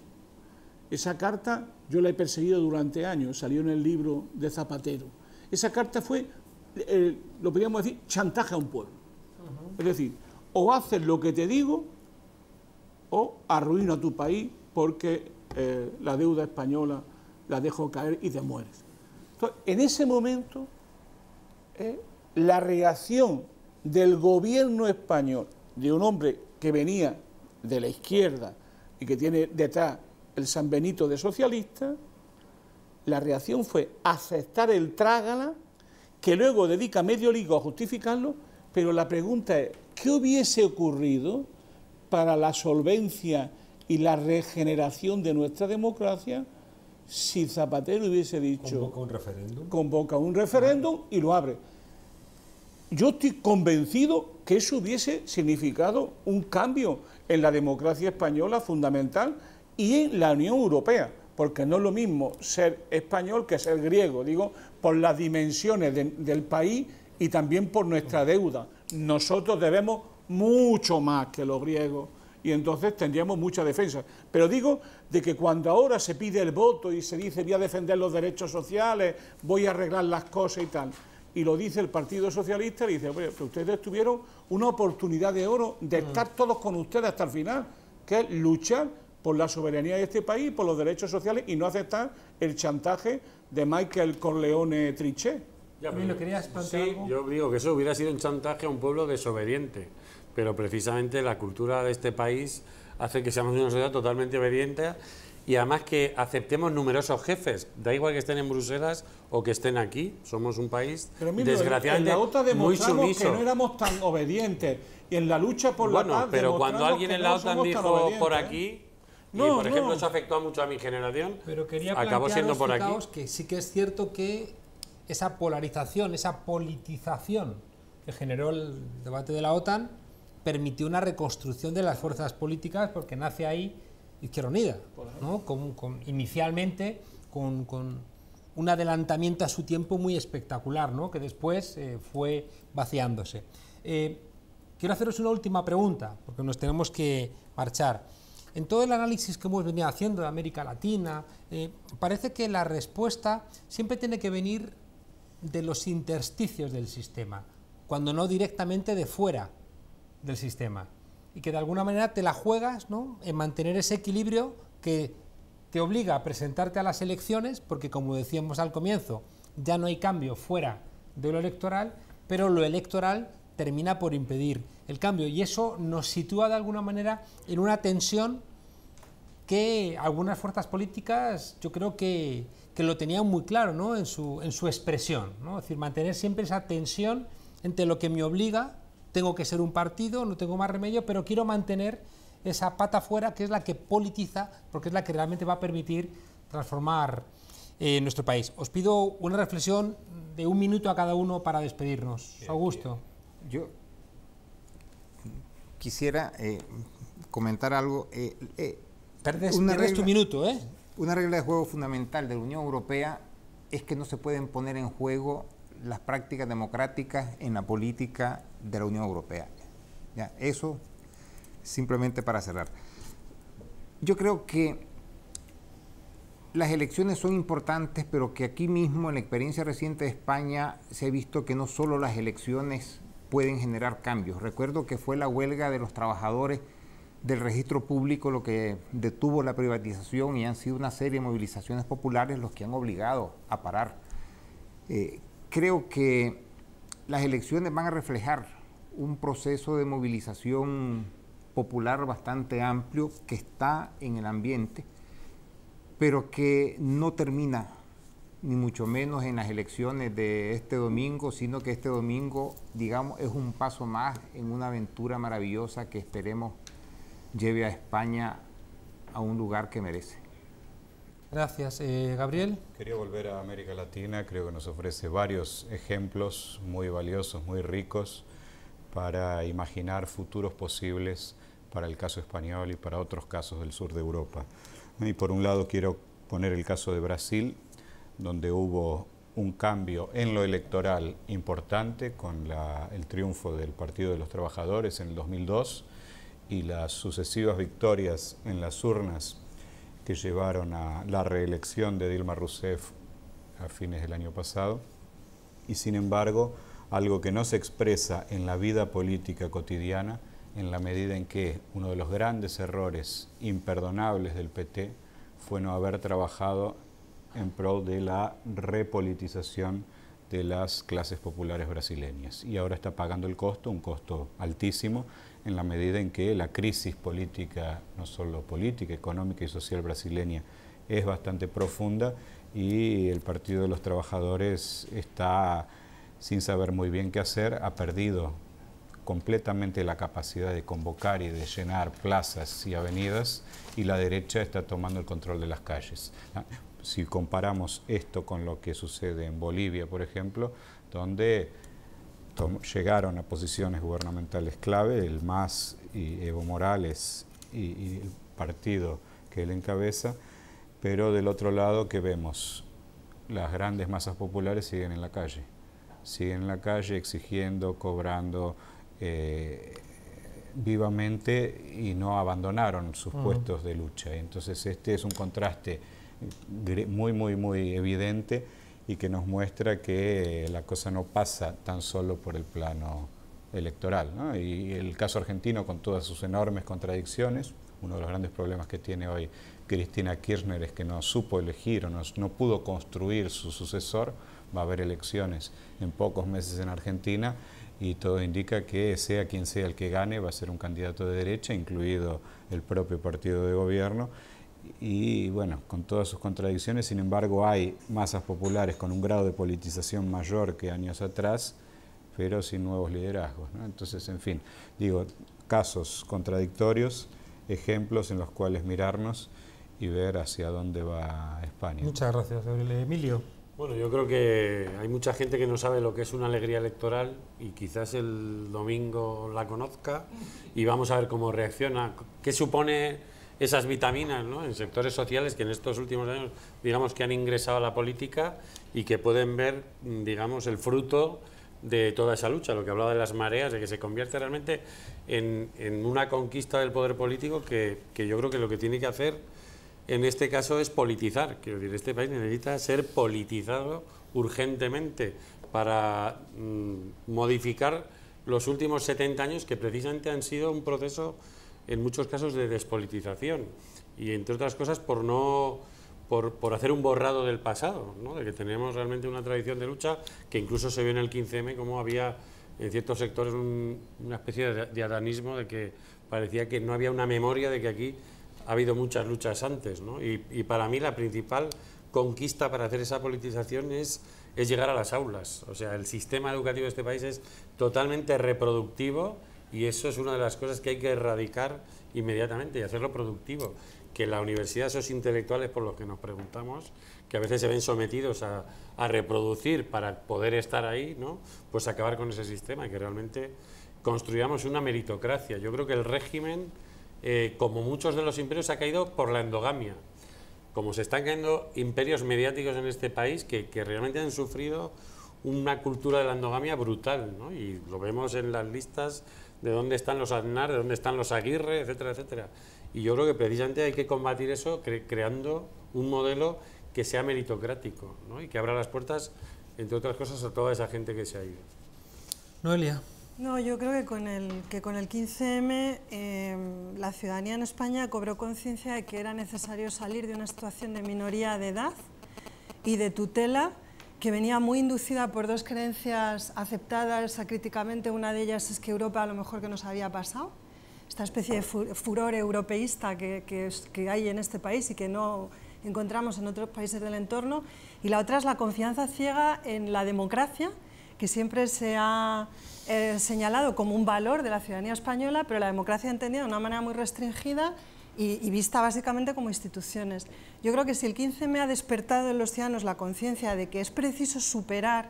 Esa carta yo la he perseguido durante años, salió en el libro de Zapatero. Esa carta fue, lo podríamos decir, chantaje a un pueblo. Es decir, o haces lo que te digo o arruino a tu país porque la deuda española la dejo caer y te mueres. Entonces, en ese momento, la reacción del gobierno español, de un hombre que venía de la izquierda y que tiene detrás el San Benito de socialista, la reacción fue aceptar el trágala, que luego dedica medio libro a justificarlo, pero la pregunta es, ¿qué hubiese ocurrido para la solvencia y la regeneración de nuestra democracia si Zapatero hubiese dicho... Convoca un referéndum. Convoca un referéndum y lo abre. Yo estoy convencido que eso hubiese significado un cambio en la democracia española fundamental y en la Unión Europea, porque no es lo mismo ser español que ser griego, digo, por las dimensiones del país y también por nuestra deuda. Nosotros debemos mucho más que los griegos y entonces tendríamos mucha defensa. Pero digo de que cuando ahora se pide el voto y se dice voy a defender los derechos sociales, voy a arreglar las cosas y tal, y lo dice el Partido Socialista, y dice, bueno, que ustedes tuvieron una oportunidad de oro de estar todos con ustedes hasta el final, que es luchar por la soberanía de este país, por los derechos sociales y no aceptar el chantaje de Michael Corleone Trichet. Ya, ¿También lo querías plantear algo? yo digo que eso hubiera sido un chantaje a un pueblo desobediente, pero precisamente la cultura de este país hace que seamos una sociedad totalmente obediente y además que aceptemos numerosos jefes, da igual que estén en Bruselas o que estén aquí, somos un país Pero mismo, desgraciadamente en la OTAN muy demostramos sumiso. que no éramos tan obedientes y en la lucha por la paz pero cuando demostramos alguien que en la no OTAN somos tan dijo obedientes, por ¿eh? aquí, No, y por ejemplo no. eso afectó mucho a mi generación, Pero quería acabó siendo por aquí. fijaos, que sí que es cierto que esa polarización, esa politización que generó el debate de la OTAN permitió una reconstrucción de las fuerzas políticas porque nace ahí Izquierda Unida, ¿no? Inicialmente con un adelantamiento a su tiempo muy espectacular, ¿no? Que después fue vaciándose. Quiero haceros una última pregunta, porque nos tenemos que marchar. En todo el análisis que hemos venido haciendo de América Latina, parece que la respuesta siempre tiene que venir de los intersticios del sistema, cuando no directamente de fuera del sistema, y que de alguna manera te la juegas, ¿no?, en mantener ese equilibrio que te obliga a presentarte a las elecciones, porque como decíamos al comienzo, ya no hay cambio fuera de lo electoral, pero lo electoral termina por impedir el cambio, y eso nos sitúa de alguna manera en una tensión que algunas fuerzas políticas yo creo que lo tenían muy claro, ¿no?, en su expresión, ¿no? Es decir, mantener siempre esa tensión entre lo que me obliga, tengo que ser un partido, no tengo más remedio, pero quiero mantener esa pata fuera que es la que politiza, porque es la que realmente va a permitir transformar nuestro país. Os pido una reflexión de 1 minuto a cada uno para despedirnos. Augusto. Yo quisiera comentar algo. Pierdes tu minuto, ¿eh? Una regla de juego fundamental de la Unión Europea es que no se pueden poner en juego las prácticas democráticas en la política de la Unión Europea. ¿Ya? Eso simplemente para cerrar. Yo creo que las elecciones son importantes, pero que aquí mismo, en la experiencia reciente de España, se ha visto que no solo las elecciones pueden generar cambios. Recuerdo que fue la huelga de los trabajadores del registro público lo que detuvo la privatización y han sido una serie de movilizaciones populares los que han obligado a parar. Creo que las elecciones van a reflejar un proceso de movilización popular bastante amplio que está en el ambiente, pero que no termina ni mucho menos en las elecciones de este domingo, sino que este domingo, digamos, es un paso más en una aventura maravillosa que esperemos lleve a España a un lugar que merece. Gracias. Gabriel. Quería volver a América Latina, creo que nos ofrece varios ejemplos muy valiosos, muy ricos, para imaginar futuros posibles para el caso español y para otros casos del sur de Europa. Y por un lado quiero poner el caso de Brasil, donde hubo un cambio en lo electoral importante con el triunfo del Partido de los Trabajadores en el 2002 y las sucesivas victorias en las urnas que llevaron a la reelección de Dilma Rousseff a fines del año pasado. Y sin embargo, algo que no se expresa en la vida política cotidiana, en la medida en que uno de los grandes errores imperdonables del PT fue no haber trabajado en pro de la repolitización de las clases populares brasileñas. Y ahora está pagando el costo, un costo altísimo, en la medida en que la crisis política, no solo política, económica y social brasileña, es bastante profunda y el Partido de los Trabajadores está sin saber muy bien qué hacer, ha perdido completamente la capacidad de convocar y de llenar plazas y avenidas, y la derecha está tomando el control de las calles. Si comparamos esto con lo que sucede en Bolivia, por ejemplo, donde llegaron a posiciones gubernamentales clave, el MAS y Evo Morales y el partido que él encabeza, pero del otro lado, ¿qué vemos? Las grandes masas populares siguen en la calle exigiendo, cobrando vivamente, y no abandonaron sus puestos de lucha. Entonces este es un contraste muy evidente y que nos muestra que la cosa no pasa tan solo por el plano electoral, ¿no? Y el caso argentino, con todas sus enormes contradicciones, uno de los grandes problemas que tiene hoy Cristina Kirchner es que no supo elegir o no pudo construir su sucesor. Va a haber elecciones en pocos meses en Argentina y todo indica que sea quien sea el que gane va a ser un candidato de derecha, incluido el propio partido de gobierno. Y bueno, con todas sus contradicciones, sin embargo, hay masas populares con un grado de politización mayor que años atrás, pero sin nuevos liderazgos, ¿no? Entonces, en fin, digo, casos contradictorios, ejemplos en los cuales mirarnos y ver hacia dónde va España. Muchas gracias, Emilio. Bueno, yo creo que hay mucha gente que no sabe lo que es una alegría electoral y quizás el domingo la conozca y vamos a ver cómo reacciona. ¿Qué supone esas vitaminas, ¿no?, en sectores sociales que en estos últimos años, digamos, que han ingresado a la política y que pueden ver, digamos, el fruto de toda esa lucha, lo que hablaba de las mareas, de que se convierte realmente en una conquista del poder político que yo creo que lo que tiene que hacer en este caso es politizar. Quiero decir, este país necesita ser politizado urgentemente para modificar los últimos 70 años que precisamente han sido un proceso en muchos casos de despolitización y entre otras cosas por hacer un borrado del pasado, ¿no?, de que tenemos realmente una tradición de lucha que incluso se vio en el 15M como había en ciertos sectores una especie de adanismo, de que parecía que no había una memoria de que aquí ha habido muchas luchas antes, ¿no? Y para mí la principal conquista para hacer esa politización es llegar a las aulas. O sea, el sistema educativo de este país es totalmente reproductivo y eso es una de las cosas que hay que erradicar inmediatamente y hacerlo productivo. Que la universidad, esos intelectuales por los que nos preguntamos, que a veces se ven sometidos a reproducir para poder estar ahí, ¿no?, pues acabar con ese sistema y que realmente construyamos una meritocracia. Yo creo que el régimen, como muchos de los imperios, ha caído por la endogamia. Como se están cayendo imperios mediáticos en este país que realmente han sufrido una cultura de la endogamia brutal, ¿no? Y lo vemos en las listas de dónde están los Aznar, de dónde están los Aguirre, etcétera, etcétera. Y yo creo que precisamente hay que combatir eso creando un modelo que sea meritocrático, ¿no?, y que abra las puertas, entre otras cosas, a toda esa gente que se ha ido. Noelia. No, yo creo que con el 15M la ciudadanía en España cobró conciencia de que era necesario salir de una situación de minoría de edad y de tutela que venía muy inducida por dos creencias aceptadas acríticamente. Una de ellas es que Europa a lo mejor que nos había pasado, esta especie de furor europeísta que hay en este país y que no encontramos en otros países del entorno, y la otra es la confianza ciega en la democracia, que siempre se ha señalado como un valor de la ciudadanía española, pero la democracia entendida de una manera muy restringida y vista básicamente como instituciones. Yo creo que si el 15M ha despertado en los ciudadanos la conciencia de que es preciso superar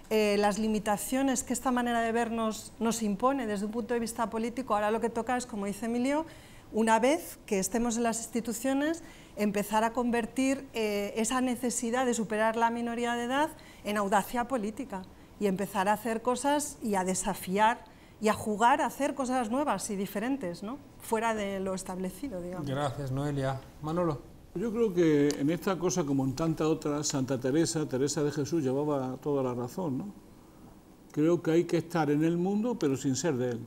las limitaciones que esta manera de vernos nos impone desde un punto de vista político, ahora lo que toca es, como dice Emilio, una vez que estemos en las instituciones, empezar a convertir esa necesidad de superar la minoría de edad en audacia política y empezar a hacer cosas y a desafiar y a jugar a hacer cosas nuevas y diferentes, ¿no?, fuera de lo establecido, digamos. Gracias, Noelia. Manolo. Yo creo que en esta cosa, como en tantas otras, Santa Teresa de Jesús, llevaba toda la razón, ¿no? Creo que hay que estar en el mundo, pero sin ser de él.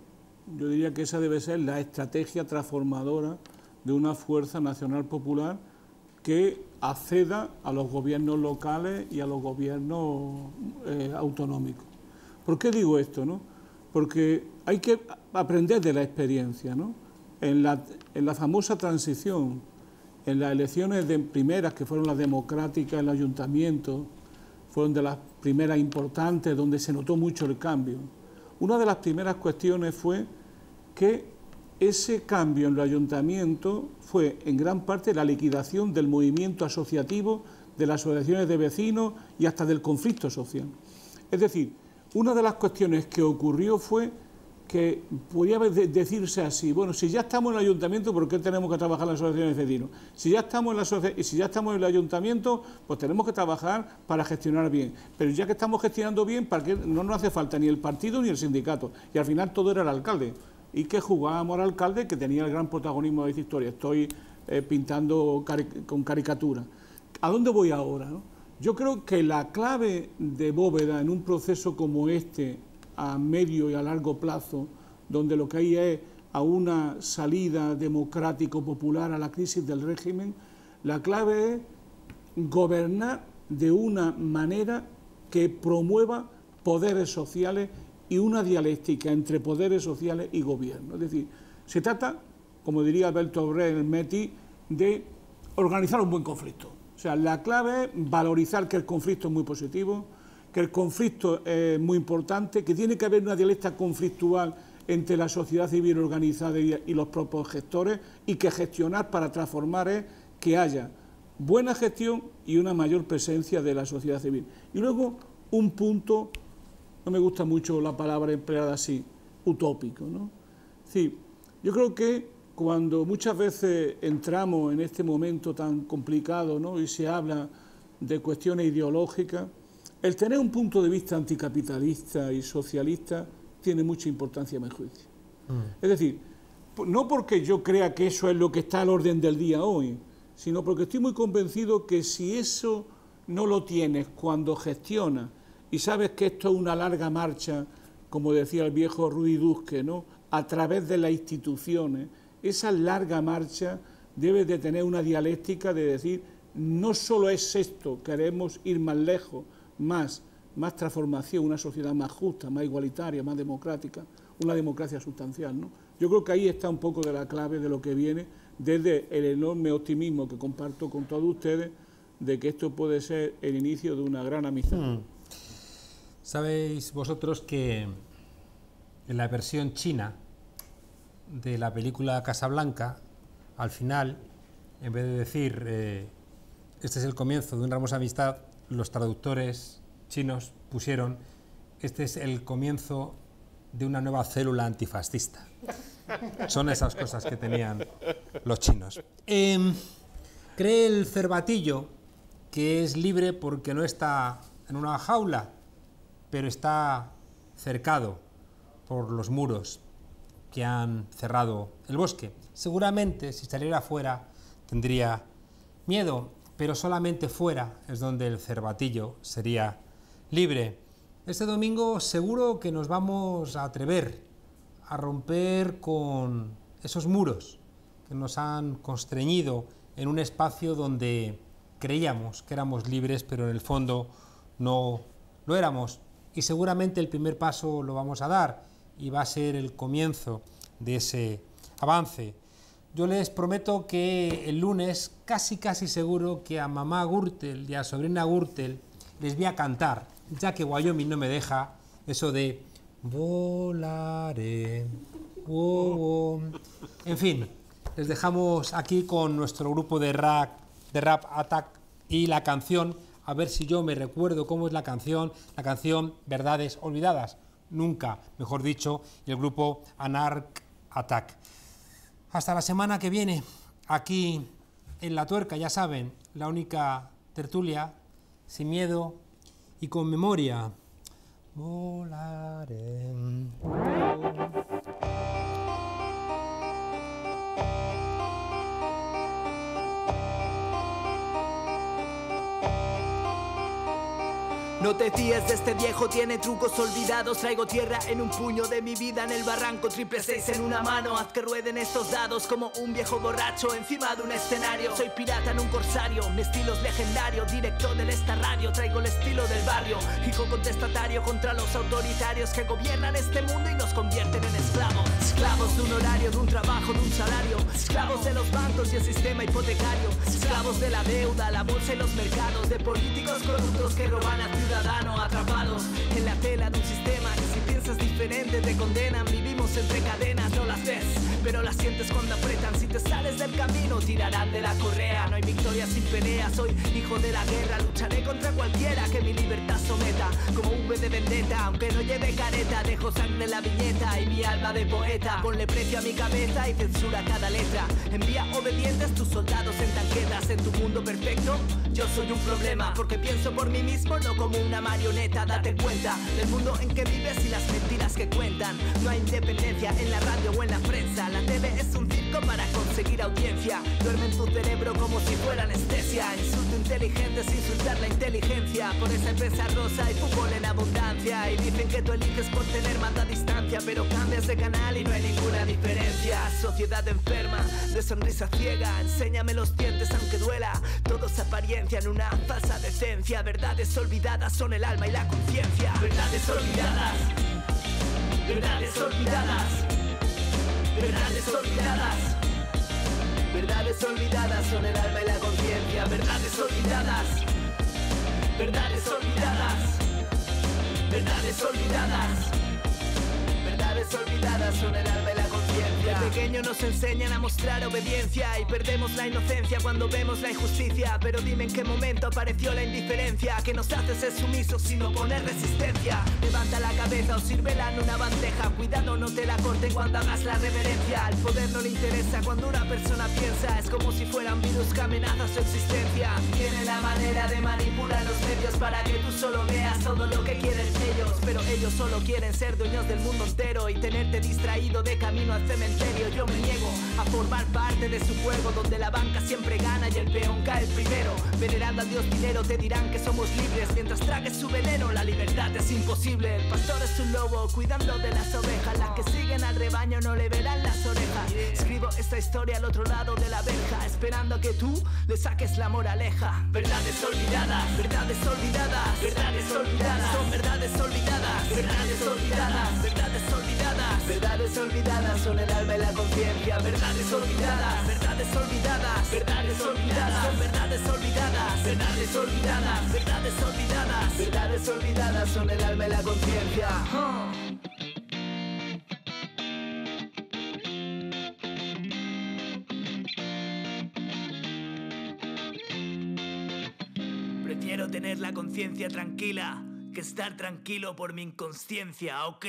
Yo diría que esa debe ser la estrategia transformadora de una fuerza nacional popular que acceda a los gobiernos locales y a los gobiernos autonómicos. ¿Por qué digo esto, no? Porque hay que aprender de la experiencia, ¿no? En la famosa transición, en las elecciones primeras, que fueron las democráticas, el ayuntamiento, fueron de las primeras importantes, donde se notó mucho el cambio. Una de las primeras cuestiones fue que ese cambio en el ayuntamiento fue en gran parte la liquidación del movimiento asociativo, de las asociaciones de vecinos y hasta del conflicto social. Es decir, una de las cuestiones que ocurrió fue que podía decirse así: bueno, si ya estamos en el ayuntamiento, ¿por qué tenemos que trabajar en las asociaciones de vecinos? Si ya estamos en el ayuntamiento, pues tenemos que trabajar para gestionar bien. Pero ya que estamos gestionando bien, ¿para qué? No nos hace falta ni el partido ni el sindicato. Y al final todo era el alcalde. Y que jugábamos al alcalde, que tenía el gran protagonismo de esta historia. Estoy pintando con caricatura. ¿A dónde voy ahora, no? Yo creo que la clave de Bóveda en un proceso como este, a medio y a largo plazo, donde lo que hay es a una salida democrático-popular a la crisis del régimen, la clave es gobernar de una manera que promueva poderes sociales y una dialéctica entre poderes sociales y gobierno. Es decir, se trata, como diría Alberto Obré en el METI, de organizar un buen conflicto. O sea, la clave es valorizar que el conflicto es muy positivo, que el conflicto es muy importante, que tiene que haber una dialéctica conflictual entre la sociedad civil organizada y los propios gestores, y que gestionar para transformar es que haya buena gestión y una mayor presencia de la sociedad civil. Y luego un punto, no me gusta mucho la palabra empleada así, utópico, ¿no? Es decir, yo creo que cuando muchas veces entramos en este momento tan complicado, ¿no?, y se habla de cuestiones ideológicas, el tener un punto de vista anticapitalista y socialista tiene mucha importancia a mi juicio. Es decir, no porque yo crea que eso es lo que está al orden del día hoy, sino porque estoy muy convencido que si eso no lo tienes cuando gestionas y sabes que esto es una larga marcha, como decía el viejo Ruy Dusque, ¿no?, a través de las instituciones, esa larga marcha debe de tener una dialéctica de decir, no solo es esto, queremos ir más lejos, más transformación, una sociedad más justa, más igualitaria, más democrática, una democracia sustancial, ¿no? Yo creo que ahí está un poco de la clave de lo que viene, desde el enorme optimismo que comparto con todos ustedes, de que esto puede ser el inicio de una gran amistad. Sabéis vosotros que en la versión china de la película Casablanca, al final, en vez de decir este es el comienzo de una hermosa amistad, los traductores chinos pusieron este es el comienzo de una nueva célula antifascista. Son esas cosas que tenían los chinos. Cree el cervatillo que es libre porque no está en una jaula, pero está cercado por los muros que han cerrado el bosque. Seguramente, si saliera fuera, tendría miedo, pero solamente fuera es donde el cervatillo sería libre. Este domingo seguro que nos vamos a atrever a romper con esos muros que nos han constreñido en un espacio donde creíamos que éramos libres, pero en el fondo no lo éramos. Y seguramente el primer paso lo vamos a dar y va a ser el comienzo de ese avance. Yo les prometo que el lunes casi seguro que a mamá Gürtel y a sobrina Gürtel les voy a cantar, ya que Wyoming no me deja, eso de volaré, wow. En fin, les dejamos aquí con nuestro grupo de rap Attack y la canción, a ver si yo me recuerdo cómo es la canción Verdades Olvidadas, nunca, mejor dicho, y el grupo Anarch Attack. Hasta la semana que viene, aquí en La Tuerca, ya saben, la única tertulia sin miedo y con memoria. Volaré. No te fíes de este viejo, tiene trucos olvidados. Traigo tierra en un puño de mi vida en el barranco. 666 en una mano, haz que rueden estos dados como un viejo borracho encima de un escenario. Soy pirata en un corsario, mi estilo es legendario. Directo del esta radio, traigo el estilo del barrio. Hijo contestatario contra los autoritarios que gobiernan este mundo y nos convierten en esclavos. Esclavos de un horario, de un trabajo, de un salario. Esclavos de los bancos y el sistema hipotecario. Esclavos de la deuda, la bolsa y los mercados. De políticos corruptos que roban al ciudadano. Atrapados en la tela de un sistema que si piensas diferente te condenan. Vivimos entre cadenas, no las ves, pero las sientes cuando apretan. Si te sales del camino tirarán de la correa. No hay victoria sin pelea, soy hijo de la guerra. Lucharé contra cualquiera que mi libertad someta. Como V de vendetta, aunque no lleve careta. Dejo sangre en la viñeta y mi alma de poeta. Ponle precio a mi cabeza y censura cada letra. Envía obedientes tus soldados en tanquetas. En tu mundo perfecto yo soy un problema, porque pienso por mí mismo, no como una marioneta. Date cuenta del mundo en que vives y las mentiras que cuentan. No hay independencia en la radio o en la prensa. La TV es un circo para conseguir audiencia. Duerme en tu cerebro como si fuera anestesia. Insulto inteligente sin insultar la inteligencia. Por esa empresa rosa y fútbol en abundancia. Y dicen que tú eliges por tener más a distancia, pero cambias de canal y no hay ninguna diferencia. Sociedad enferma, de sonrisa ciega. Enséñame los dientes aunque duela. Todo es apariencia en una falsa decencia. Verdades olvidadas son el alma y la conciencia. Verdades olvidadas. Verdades olvidadas. Verdades olvidadas. Verdades olvidadas son el alma y la conciencia. Verdades olvidadas. Verdades olvidadas. Verdades olvidadas. Verdades olvidadas son el alma y la conciencia. De pequeño nos enseñan a mostrar obediencia y perdemos la inocencia cuando vemos la injusticia. Pero dime en qué momento apareció la indiferencia que nos hace ser sumisos sin oponer resistencia. Levanta la cabeza o sírvela en una bandeja. Cuidado, no te la corten cuando hagas la reverencia. Al poder no le interesa cuando una persona piensa. Es como si fuera un virus que amenaza su existencia. Tiene la manera de manipular los medios para que tú solo veas todo lo que quieren ellos. Pero ellos solo quieren ser dueños del mundo entero y tenerte distraído de camino al cementerio. Yo me niego a formar parte de su juego donde la banca siempre gana y el peón cae primero. Venerando al dios dinero te dirán que somos libres mientras tragues su veneno. La libertad es imposible. El pastor es un lobo cuidando de las ovejas. Las que siguen al rebaño no le verán las orejas. Escribo esta historia al otro lado de la verja, esperando a que tú le saques la moraleja. Verdades olvidadas. Verdades olvidadas. Verdades olvidadas. Son verdades olvidadas. Verdades olvidadas. Verdades olvidadas. Verdades olvidadas son el alma y la conciencia. Verdades olvidadas. Verdades olvidadas. Verdades olvidadas. Son verdades olvidadas. Verdades olvidadas. Verdades olvidadas. Verdades olvidadas son el alma y la conciencia. Prefiero tener la conciencia tranquila que estar tranquilo por mi inconsciencia, ¿ok?